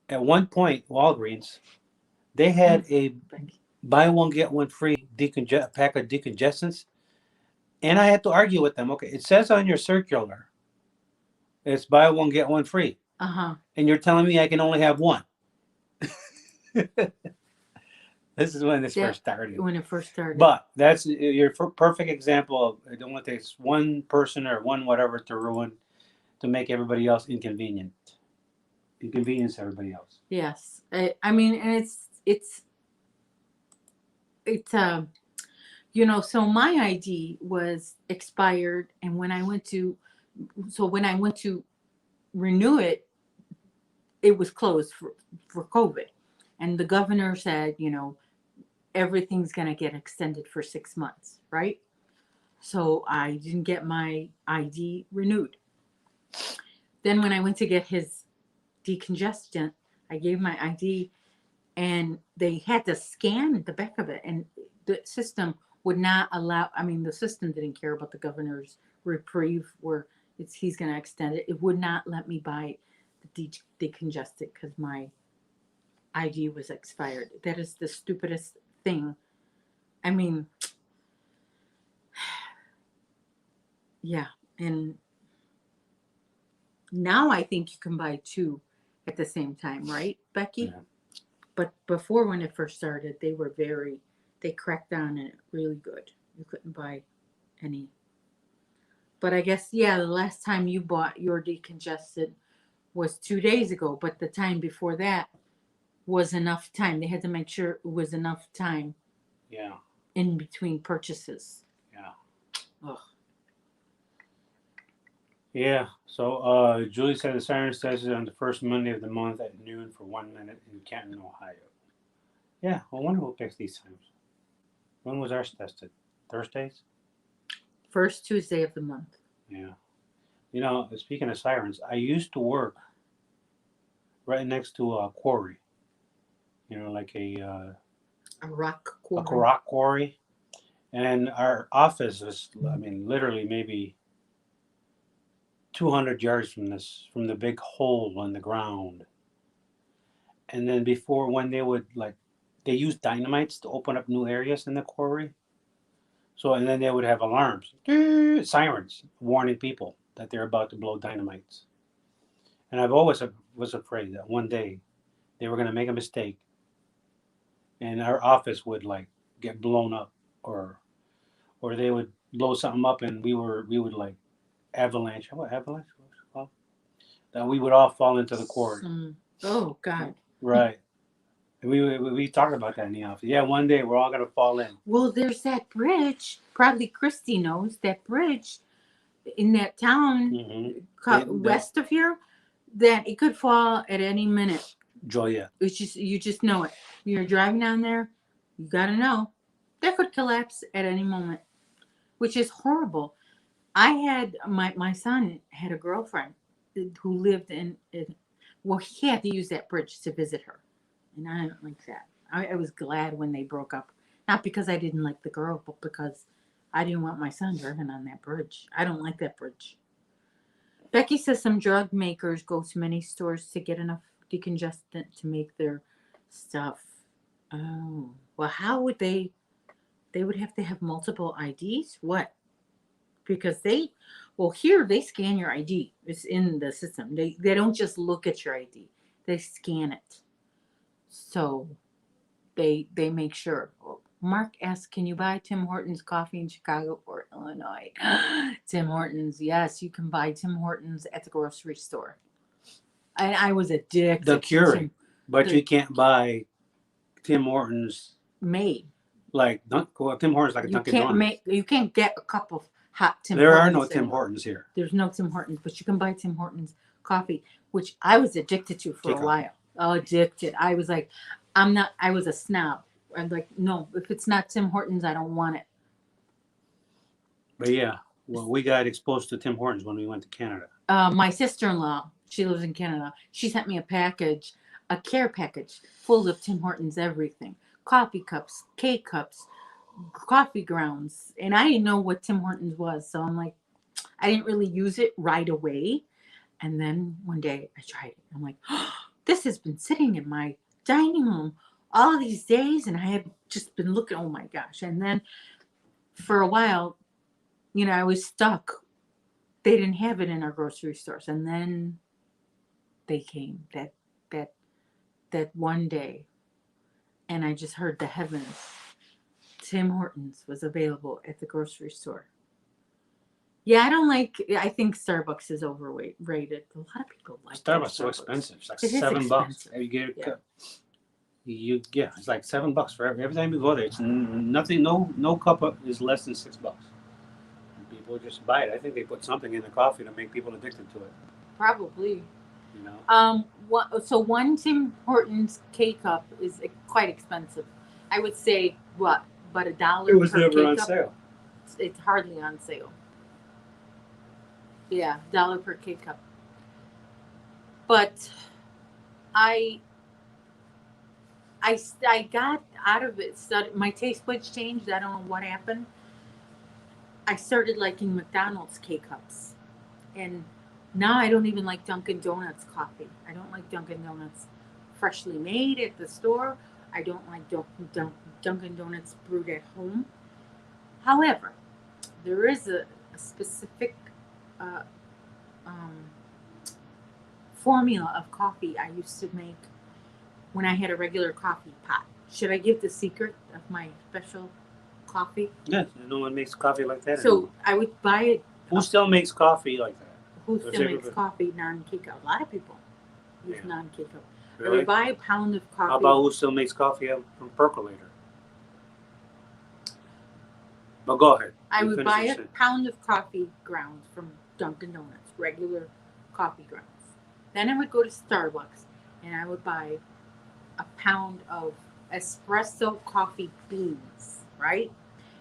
at one point, Walgreens, they had a buy one, get one free pack of decongestants. And I had to argue with them. Okay, it says on your circular, it's buy one, get one free. Uh-huh. And you're telling me I can only have one. This is when this first started. When it first started. But that's your perfect example of it only takes one person or one whatever to make everybody else inconvenient. inconvenience everybody else. Yes. I mean, and it's you know, so my ID was expired, and when I went to renew it, it was closed for COVID. And the governor said, you know, everything's going to get extended for 6 months, right? So I didn't get my ID renewed. Then when I went to get his decongestant, I gave my ID, and they had to scan the back of it, and the system would not allow. I mean, the system didn't care about the governor's reprieve where he's going to extend it. It would not let me buy the decongestant because my ID was expired. That is the stupidest thing. I mean, yeah. And now I think you can buy two at the same time, right, Becky? Yeah. But before, when it first started, they cracked down on it really good. You couldn't buy any. But I guess, yeah, the last time you bought your decongestant was 2 days ago, but the time before that was enough time. They had to make sure it was enough time Yeah. in between purchases. Yeah. Ugh. Yeah. So Julie said the siren starts on the first Monday of the month at noon for 1 minute in Canton, Ohio. Yeah, I wonder who picks these times. When was ours tested? Thursdays? First Tuesday of the month. Yeah. You know, speaking of sirens, I used to work right next to a quarry. You know, like A rock quarry. a rock quarry. And our office was, I mean, literally maybe 200 yards from the big hole in the ground. And then before, when they would they used dynamites to open up new areas in the quarry. So, and then they would have alarms, sirens, warning people that they're about to blow dynamites. And I've always was afraid that one day they were going to make a mistake, and our office would get blown up, or they would blow something up, and we would avalanche. What avalanche? What's it called? That we would all fall into the quarry. Oh God. Right. And we talked about that in the office. Yeah, one day we're all gonna fall in. Well, there's that bridge. Probably Christy knows that bridge in that town west of here. That it could fall at any minute. Joya. It's just you just know it. You're driving down there. You gotta know that could collapse at any moment, which is horrible. I had my son had a girlfriend who lived well, he had to use that bridge to visit her, and I didn't like that. I was glad when they broke up, not because I didn't like the girl, but because I didn't want my son driving on that bridge. I don't like that bridge. Becky says some drug makers go to many stores to get enough decongestant to make their stuff. Oh, well, how would they? They would have to have multiple IDs. What? Because here they scan your ID. It's in the system. They don't just look at your ID. They scan it. So they make sure. Mark asks, can you buy Tim Hortons coffee in Chicago or Illinois? Tim Hortons, yes, you can buy Tim Hortons at the grocery store. And I was addicted The Keurig, to Tim. but you can't buy Tim Hortons made. Tim Hortons like a Dunkin' Donuts. You can't get a cup of hot Tim There Hortons. are no Tim Hortons here. There's no Tim Hortons, but you can buy Tim Hortons coffee, which I was addicted to for a while. Oh, addicted. I was like, I was a snob. I'm like, no, if it's not Tim Hortons, I don't want it. But yeah, well, we got exposed to Tim Hortons when we went to Canada. My sister-in-law, she lives in Canada. She sent me a care package full of Tim Hortons everything. Coffee cups, K-cups, coffee grounds. And I didn't know what Tim Hortons was. So I'm like, I didn't really use it right away. And then one day I tried it. I'm like, oh, this has been sitting in my dining room all these days. And I had just been looking, oh my gosh. And then for a while, I was stuck. They didn't have it in our grocery stores. And then they came that one day. And I just heard the heavens. Tim Hortons was available at the grocery store. Yeah, I don't like. I think Starbucks is overrated. A lot of people like their Starbucks is so expensive. It's like It is $7. expensive. You get Yeah. yeah, it's like $7 for every time you go there. It's nothing. No cup is less than $6. And people just buy it. I think they put something in the coffee to make people addicted to it. Probably. You know. So one Tim Hortons K cup is quite expensive. I would say what, but a It dollar was per never K on cup. sale. It's hardly on sale. Yeah, dollar per K cup. But I I got out of it. My taste buds changed. I don't know what happened. I started liking McDonald's K cups, and now I don't even like Dunkin' Donuts coffee. I don't like Dunkin' Donuts freshly made at the store. I don't like Dunkin' Donuts brewed at home. However, there is a specific uh, um, formula of coffee I used to make when I had a regular coffee pot. Should I give the secret of my special coffee? Yes, no one makes coffee like that So anymore. I would buy it. Who still makes coffee like that? Who Does still makes everybody? coffee non-Kiko? A lot of people use Yeah. non-Kiko. I Really? would buy a pound of coffee. How about who still makes coffee from percolator? But go ahead. I You would finish buy your a sentence. pound of coffee grounds from Dunkin' Donuts, regular coffee grounds. Then I would go to Starbucks and I would buy a pound of espresso coffee beans, right?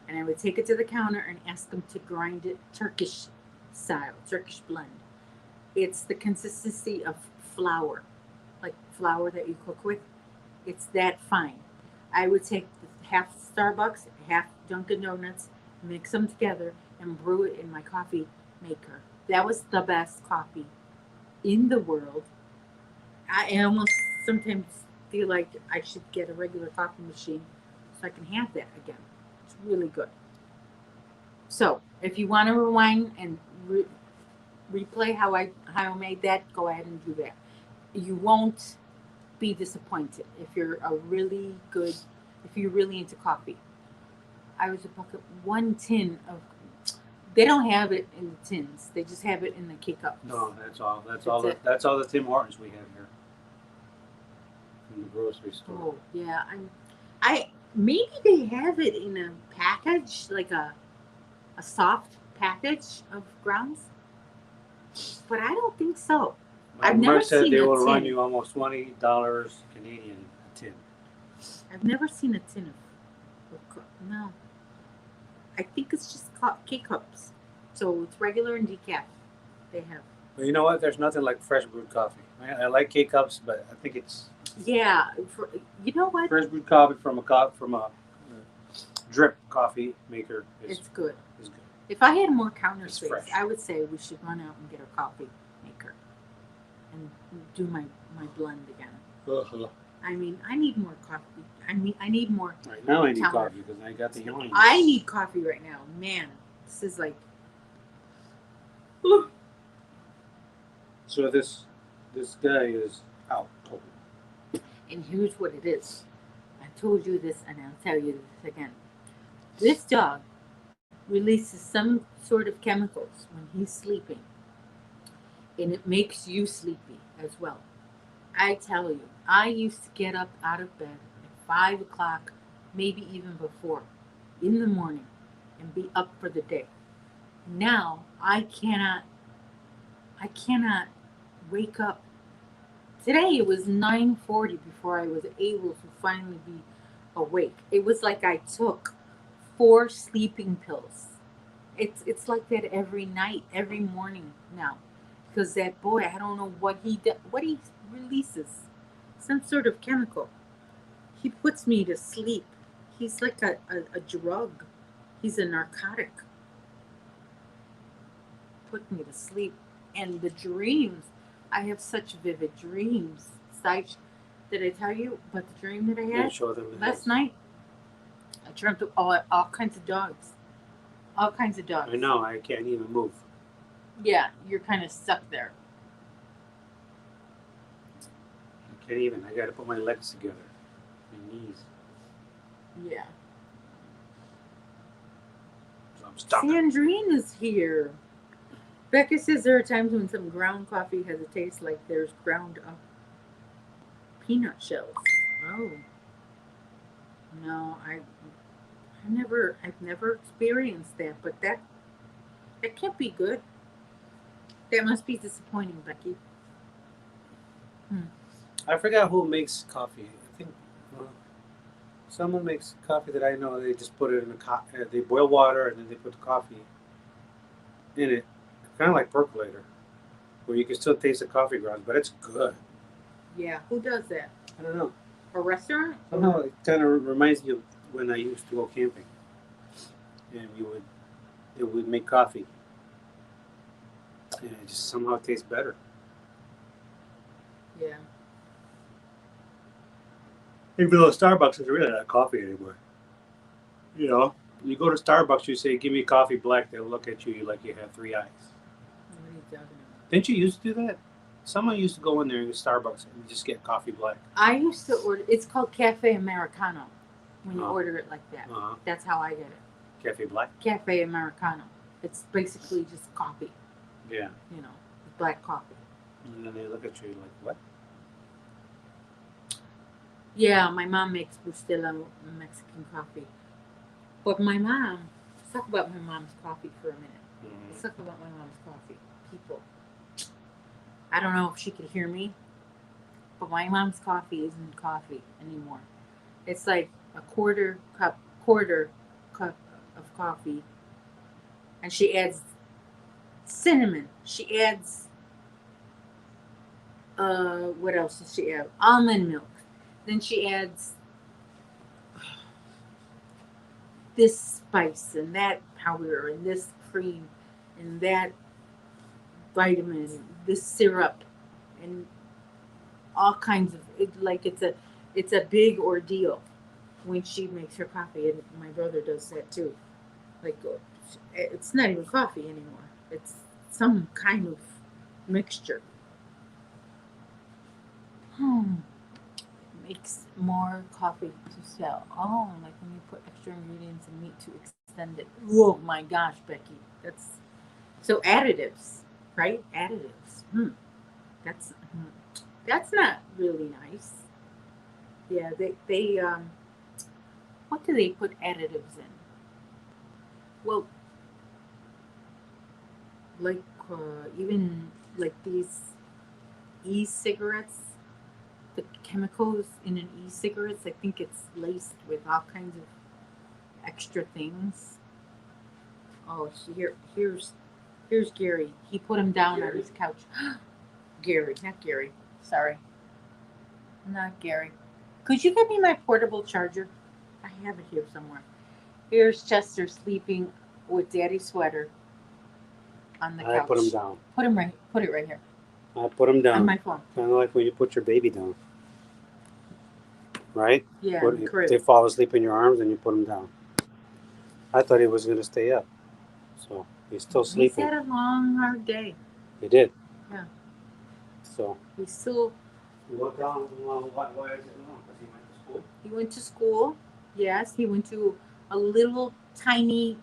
And I would take it to the counter and ask them to grind it Turkish style, Turkish blend. It's the consistency of flour, like flour that you cook with. It's that fine. I would take half Starbucks, half Dunkin' Donuts, mix them together, and brew it in my coffee maker. That was the best coffee in the world. I almost sometimes feel like I should get a regular coffee machine so I can have that again. It's really good. So, if you want to rewind and replay how I made that, go ahead and do that. You won't be disappointed if you're a really good if you're really into coffee. I was about one tin of. They don't have it in the tins. They just have it in the K cups. No, that's all. That's That's all the Tim Hortons we have here from the grocery store. Oh yeah, I maybe they have it in a package, like a soft package of grounds, but I don't think so. My I've never Merck said seen they a will run tin. you almost $20 Canadian a tin. I've never seen a tin of no. I think it's just K cups. So it's regular and decaf. They have. But you know what? There's nothing like fresh brewed coffee. I like K cups, but I think it's Yeah, you know what? fresh brewed coffee from a drip coffee maker It's good. is good. If I had more counter It's space, fresh. I would say we should run out and get a coffee maker and do my blend again. Uh-huh. I mean, I need more coffee. I need more. Right now I need Counter. coffee because I got the yawning. I need coffee right now, man. This is like. So this guy is out cold. And here's what it is. I told you this, and I'll tell you this again. This dog releases some sort of chemicals when he's sleeping, and it makes you sleepy as well. I tell you, I used to get up out of bed at 5 o'clock, maybe even before, in the morning, and be up for the day. Now I cannot. I cannot wake up. Today it was 9:40 before I was able to finally be awake. It was like I took 4 sleeping pills. It's like that every night, every morning now, because that boy, I don't know what he releases, some sort of chemical. He puts me to sleep. He's like a drug. He's a narcotic. Put me to sleep, and the dreams. I have such vivid dreams. Did I tell you about the dream that I Yeah, had show them the last night? I dreamt of all kinds of dogs. All kinds of dogs. I know, I can't even move. Yeah, you're kind of stuck there. I can't even. I got to put my legs together, my knees. Yeah. So I'm stuck. Sandrine is here. Becca says there are times when some ground coffee has a taste like there's ground up peanut shells. Oh no, I've never experienced that, but that can't be good. That must be disappointing, Becky. Hmm. I forgot who makes coffee. I think uh, someone makes coffee that I know. They just put it in they boil water and then they put the coffee in it, kind of like percolator, where you can still taste the coffee grounds, but it's good. Yeah, who does that? I don't know. A restaurant? Somehow it kind of reminds me of when I used to go camping, and it would make coffee, and it just somehow tastes better. Yeah. Even though Starbucks isn't really not coffee anymore. You know, you go to Starbucks, you say, "Give me coffee black." They'll look at you like you have three eyes. What are you talking about? Didn't you used to do that? Someone used to go in there in Starbucks and just get coffee black. I used to order. It's called Cafe Americano. When you Oh. order it like that, Uh huh. that's how I get it. Cafe black. Cafe Americano. It's basically just coffee. Yeah. You know, black coffee. And then they look at you like, "What?" Yeah, my mom makes Bustelo Mexican coffee. But my mom, let's talk about my mom's coffee for a minute. Let's talk about my mom's coffee. People, I don't know if she could hear me, but my mom's coffee isn't coffee anymore. It's like a quarter cup of coffee, and she adds cinnamon. She adds, what else does she add? Almond milk. Then she adds this spice and that powder and this cream and that vitamin, this syrup, and all kinds of it. Like it's a big ordeal when she makes her coffee, and my brother does that too. Like it's not even coffee anymore. It's some kind of mixture. Hmm. Makes more coffee to sell. Oh, like when you put extra ingredients and meat to extend it. Oh my gosh, Becky, that's so additives, right? Additives. That's not really nice. Yeah, they what do they put additives in? Well, like even like these e-cigarettes, the chemicals in an e-cigarettes, I think it's laced with all kinds of extra things. Oh, here's Gary. He put him down on his couch. Gary, not Gary. Sorry, not Gary. Could you get me my portable charger? I have it here somewhere. Here's Chester sleeping with Daddy's sweater on the I couch. put him down. Put him right. Put it right here I put him down. on my phone. Kind of like when you put your baby down, right? Yeah, If they fall asleep in your arms and you put him down. I thought he was going to stay up, so he's still sleeping. He's had a long, hard day. He did. Yeah. So. He's still. What down? Why is it long? Because he went to school. He went to school. Yes, he went to a little tiny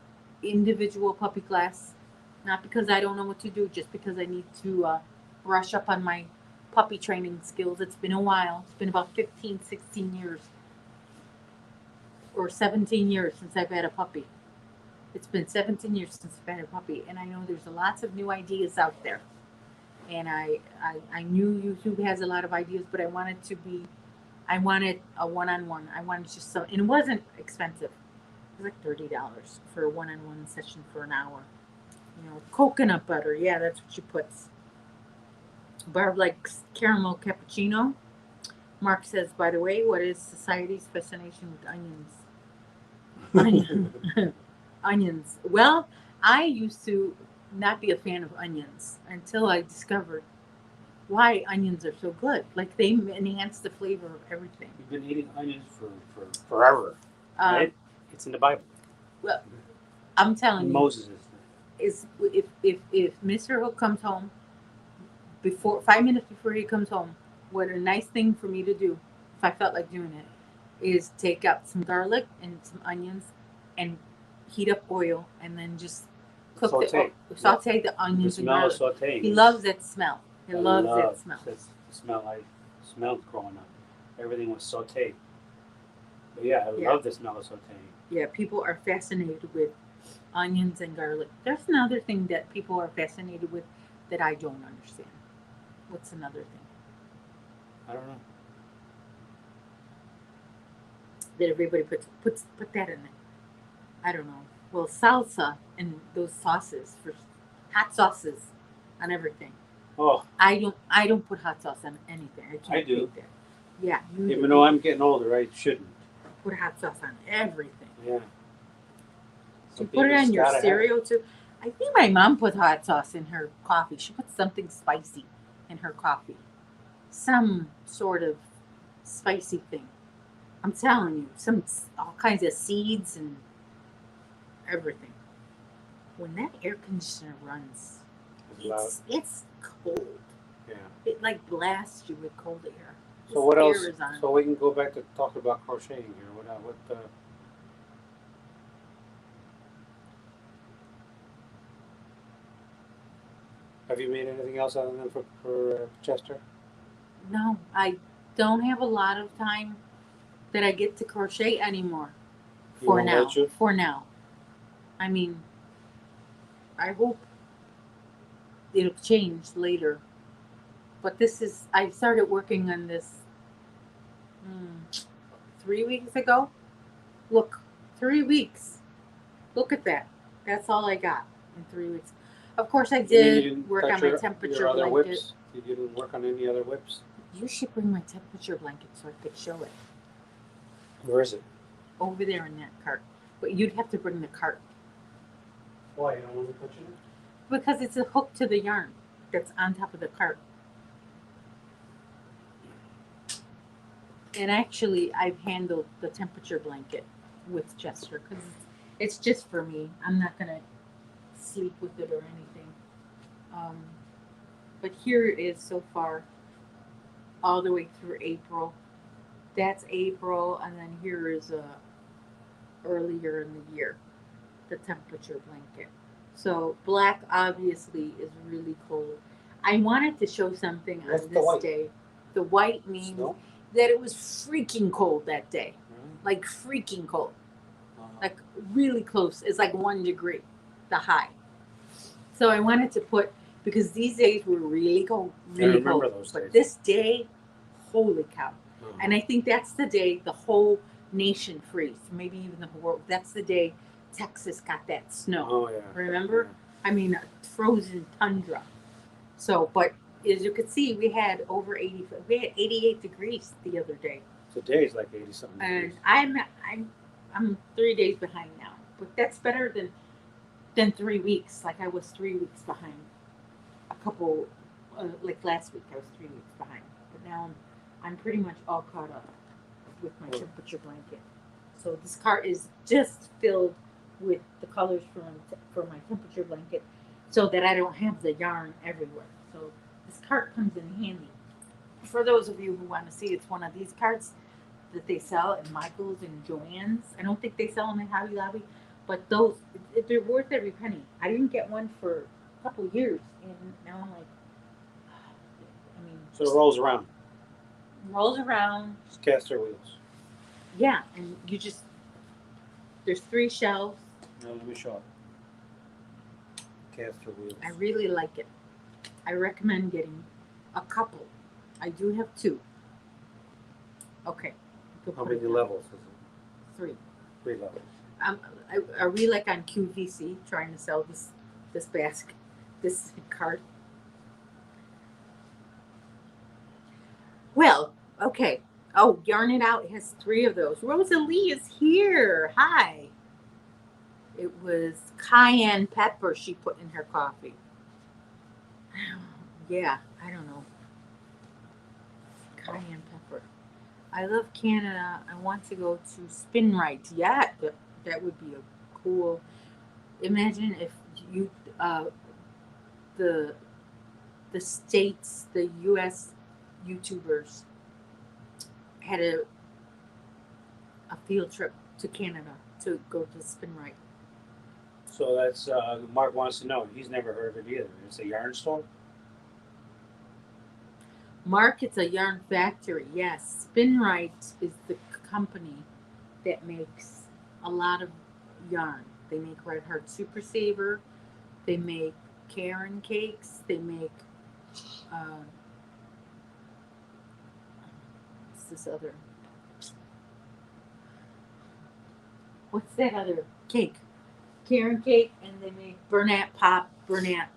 individual puppy class. Not because I don't know what to do, just because I need to brush up on my puppy training skills. It's been a while. It's been about 15, 16 years or 17 years since I've had a puppy. It's been 17 years since I've had a puppy, and I know there's lots of new ideas out there. And I knew YouTube has a lot of ideas, but I wanted a one-on-one. I wanted just so, and it wasn't expensive. It was like $30 for a one-on-one session for an hour. You know, coconut butter. Yeah, that's what she puts. Barb likes caramel cappuccino. Mark says, by the way, what is society's fascination with onions? Onions. Well, I used to not be a fan of onions until I discovered why onions are so good. Like they enhance the flavor of everything. You've been eating onions for forever, right? It's in the Bible. Well, I'm telling you, Moses is if Mr. Hook comes home before 5 minutes before he comes home, what a nice thing for me to do, if I felt like doing it, is take out some garlic and some onions and heat up oil and then just cook Saute. saute the The onions and smell of garlic. sauteing. He loves that smell. He loves that smell. That smell I smelled growing up. Everything was sauteed. But yeah, I love the smell of sauteing. Yeah, people are fascinated with onions and garlic. There's another thing that people are fascinated with that I don't understand. What's another thing I don't know. that everybody put that in there? I don't know. Well, salsa and those sauces for hot sauces on everything. Oh, I don't put hot sauce on anything. I can't I do. take that. Yeah, you even do. though I'm getting older, I shouldn't. Put hot sauce on everything. Yeah. Do you put it on your cereal too? I think my mom put hot sauce in her coffee. She put something spicy in her coffee. Some sort of spicy thing. I'm telling you, all kinds of seeds and everything. When that air conditioner runs, it's cold. Yeah. It like blasts you with cold air. So what else? So we can go back to talk about crocheting here. What have you made anything else other than for Chester? No, I don't have a lot of time that I get to crochet anymore. For now. For now. I mean, I hope it'll change later. But I started working on this 3 weeks ago. Look, 3 weeks. Look at that. That's all I got in 3 weeks. Of course, I did work on my temperature blanket. Whips? You didn't work on any other whips? You should bring my temperature blanket so I could show it. Where is it? Over there in that cart. But you'd have to bring the cart. Why? You don't want me touching it? Because it's a hook to the yarn that's on top of the cart. And actually, I've handled the temperature blanket with Chester because it's just for me. I'm not going to sleep with it or anything. But here it is so far, all the way through April. That's April, and then here is earlier in the year, the temperature blanket. So black obviously is really cold. I wanted to show something on this day. The white means that it was freaking cold that day. Like freaking cold. Like really close. It's like 1 degree, the high. So I wanted to put, because these days were really cold, really cold. But this day, holy cow. And I think that's the day the whole nation freezed, maybe even the whole world. That's the day Texas got that snow. Oh, yeah. Remember? Yeah. I mean, frozen tundra. So, but as you could see, we had 88 degrees the other day. Today's like 80-something degrees. And I'm 3 days behind now, but that's better than 3 weeks. Like I was 3 weeks behind. Like last week, I was 3 weeks behind. But now I'm pretty much all caught up with my temperature blanket. So this cart is just filled with the colors for my temperature blanket, so that I don't have the yarn everywhere. So this cart comes in handy. For those of you who want to see, it's one of these carts that they sell at Michael's and Joann's. I don't think they sell them at Hobby Lobby, but they're worth every penny. I didn't get one for a couple years, and now I'm like, so it rolls around. Rolls around. It's caster wheels. Yeah, and there's 3 shelves. No, let me show it. Caster wheels. I really like it. I recommend getting a couple. I do have 2. Okay. How many levels is it? 3. 3 levels. Are we like on QVC trying to sell this basket, this cart? Well, okay. Oh, Yarn It Out has 3 of those. Rosalie is here. Hi. It was cayenne pepper she put in her coffee. Yeah, I don't know. Cayenne pepper. I love Canada. I want to go to Spin Right. Yeah, that would be a cool. Imagine if you the states, the U.S. YouTubers had a field trip to Canada to go to Spin Right. So that's Mark wants to know. He's never heard of it either. It's a yarn store. Mark, it's a yarn factory. Yes, Spinrite is the company that makes a lot of yarn. They make Red Heart Super Saver. They make Karen cakes. They make uh, what's this other? What's that other cake? Karen cake, and they make Bernat Pop, Bernat,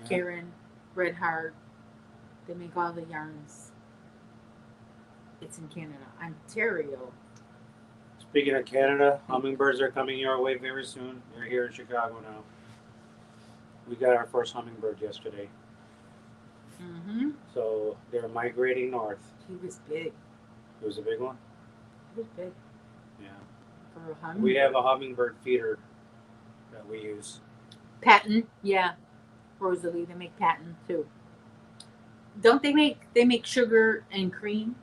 Yeah. Karen, Red Heart. They make all the yarns. It's in Canada, Ontario. Speaking of Canada, hummingbirds are coming your way very soon. They're here in Chicago now. We got our first hummingbird yesterday. Mm-hmm. So they're migrating north. He was big. It was a big one. He was big Yeah. for a hummingbird. We have a hummingbird feeder that we use. Patent, yeah. Rosalie, they make patent too. Don't they make sugar and cream?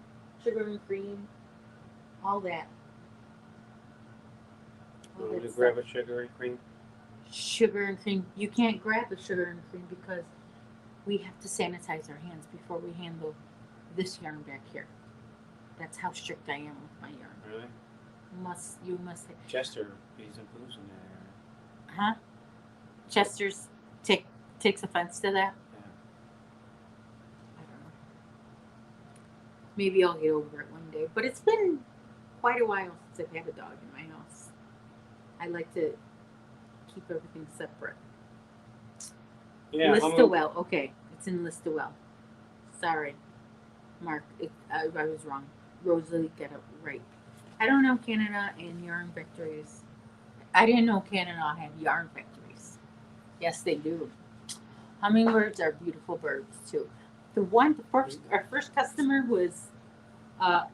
Sugar and cream. All that. All Will that you stuff. grab a sugar and cream? Sugar and cream. You can't grab the sugar and cream because we have to sanitize our hands before we handle this yarn back here. That's how strict I am with my yarn. Really? You must Chester peas and poos in there. huh? Chester's takes offense to that. Yeah. I don't know. Maybe I'll get over it one day. But it's been quite a while since I've had a dog in my house. I like to keep everything separate. Yeah. Listowel. Okay. It's in Listowel. Sorry. Mark, I was wrong. Rosalie got it right. I don't know Canada and yarn factories. I didn't know Canada had yarn factories. Yes, they do. Hummingbirds are beautiful birds too. Our first customer was,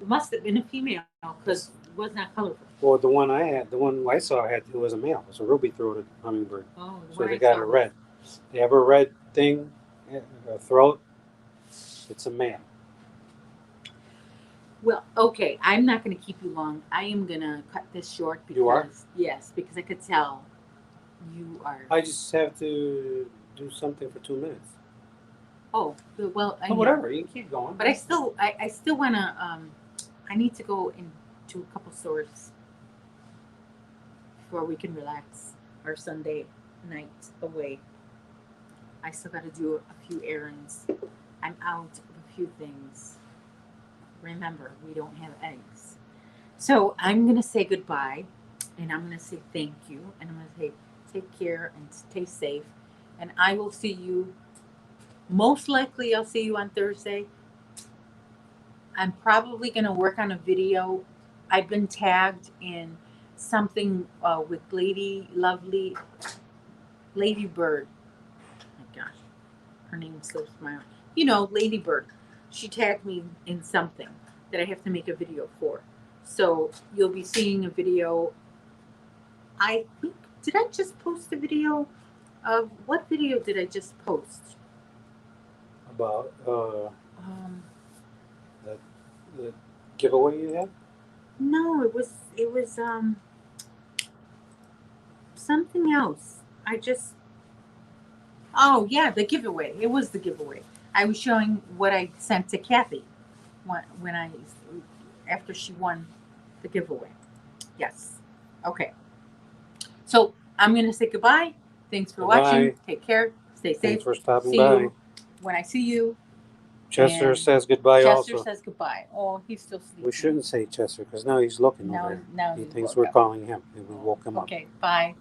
must have been a female because it was not colorful. Well, the one I saw it was a male. It was a ruby-throated hummingbird. Oh, So they got a red. They have a red thing, a throat. It's a male. Well, okay. I'm not going to keep you long. I am going to cut this short because You are? yes, because I could tell you are. I just have to do something for 2 minutes. Oh, well, I Oh, know. whatever. You can keep going. But I still want to. I need to go into a couple stores before we can relax our Sunday night away. I still got to do a few errands. I'm out of a few things. Remember, we don't have eggs. So I'm going to say goodbye and I'm going to say thank you and I'm going to say take care and stay safe. And I will see you, most likely, I'll see you on Thursday. I'm probably going to work on a video. I've been tagged in something with Ladybird. Oh my gosh, her name slips my mind. You know, Ladybird. She tagged me in something that I have to make a video for. So you'll be seeing a video. I think, did I just post a video of, what video did I just post? About the giveaway you had? No, it was something else. Oh yeah, the giveaway. It was the giveaway. I was showing what I sent to Kathy after she won the giveaway. Yes. Okay. So I'm gonna say goodbye. Thanks for watching. Take care. Stay safe. Thanks for stopping See by. you when I see you. Chester And says goodbye Chester also. says goodbye. Oh, he's still sleeping. We shouldn't say Chester because now he's looking Now over. now He he thinks woke we're up. calling him. And we woke him up. Okay. Bye.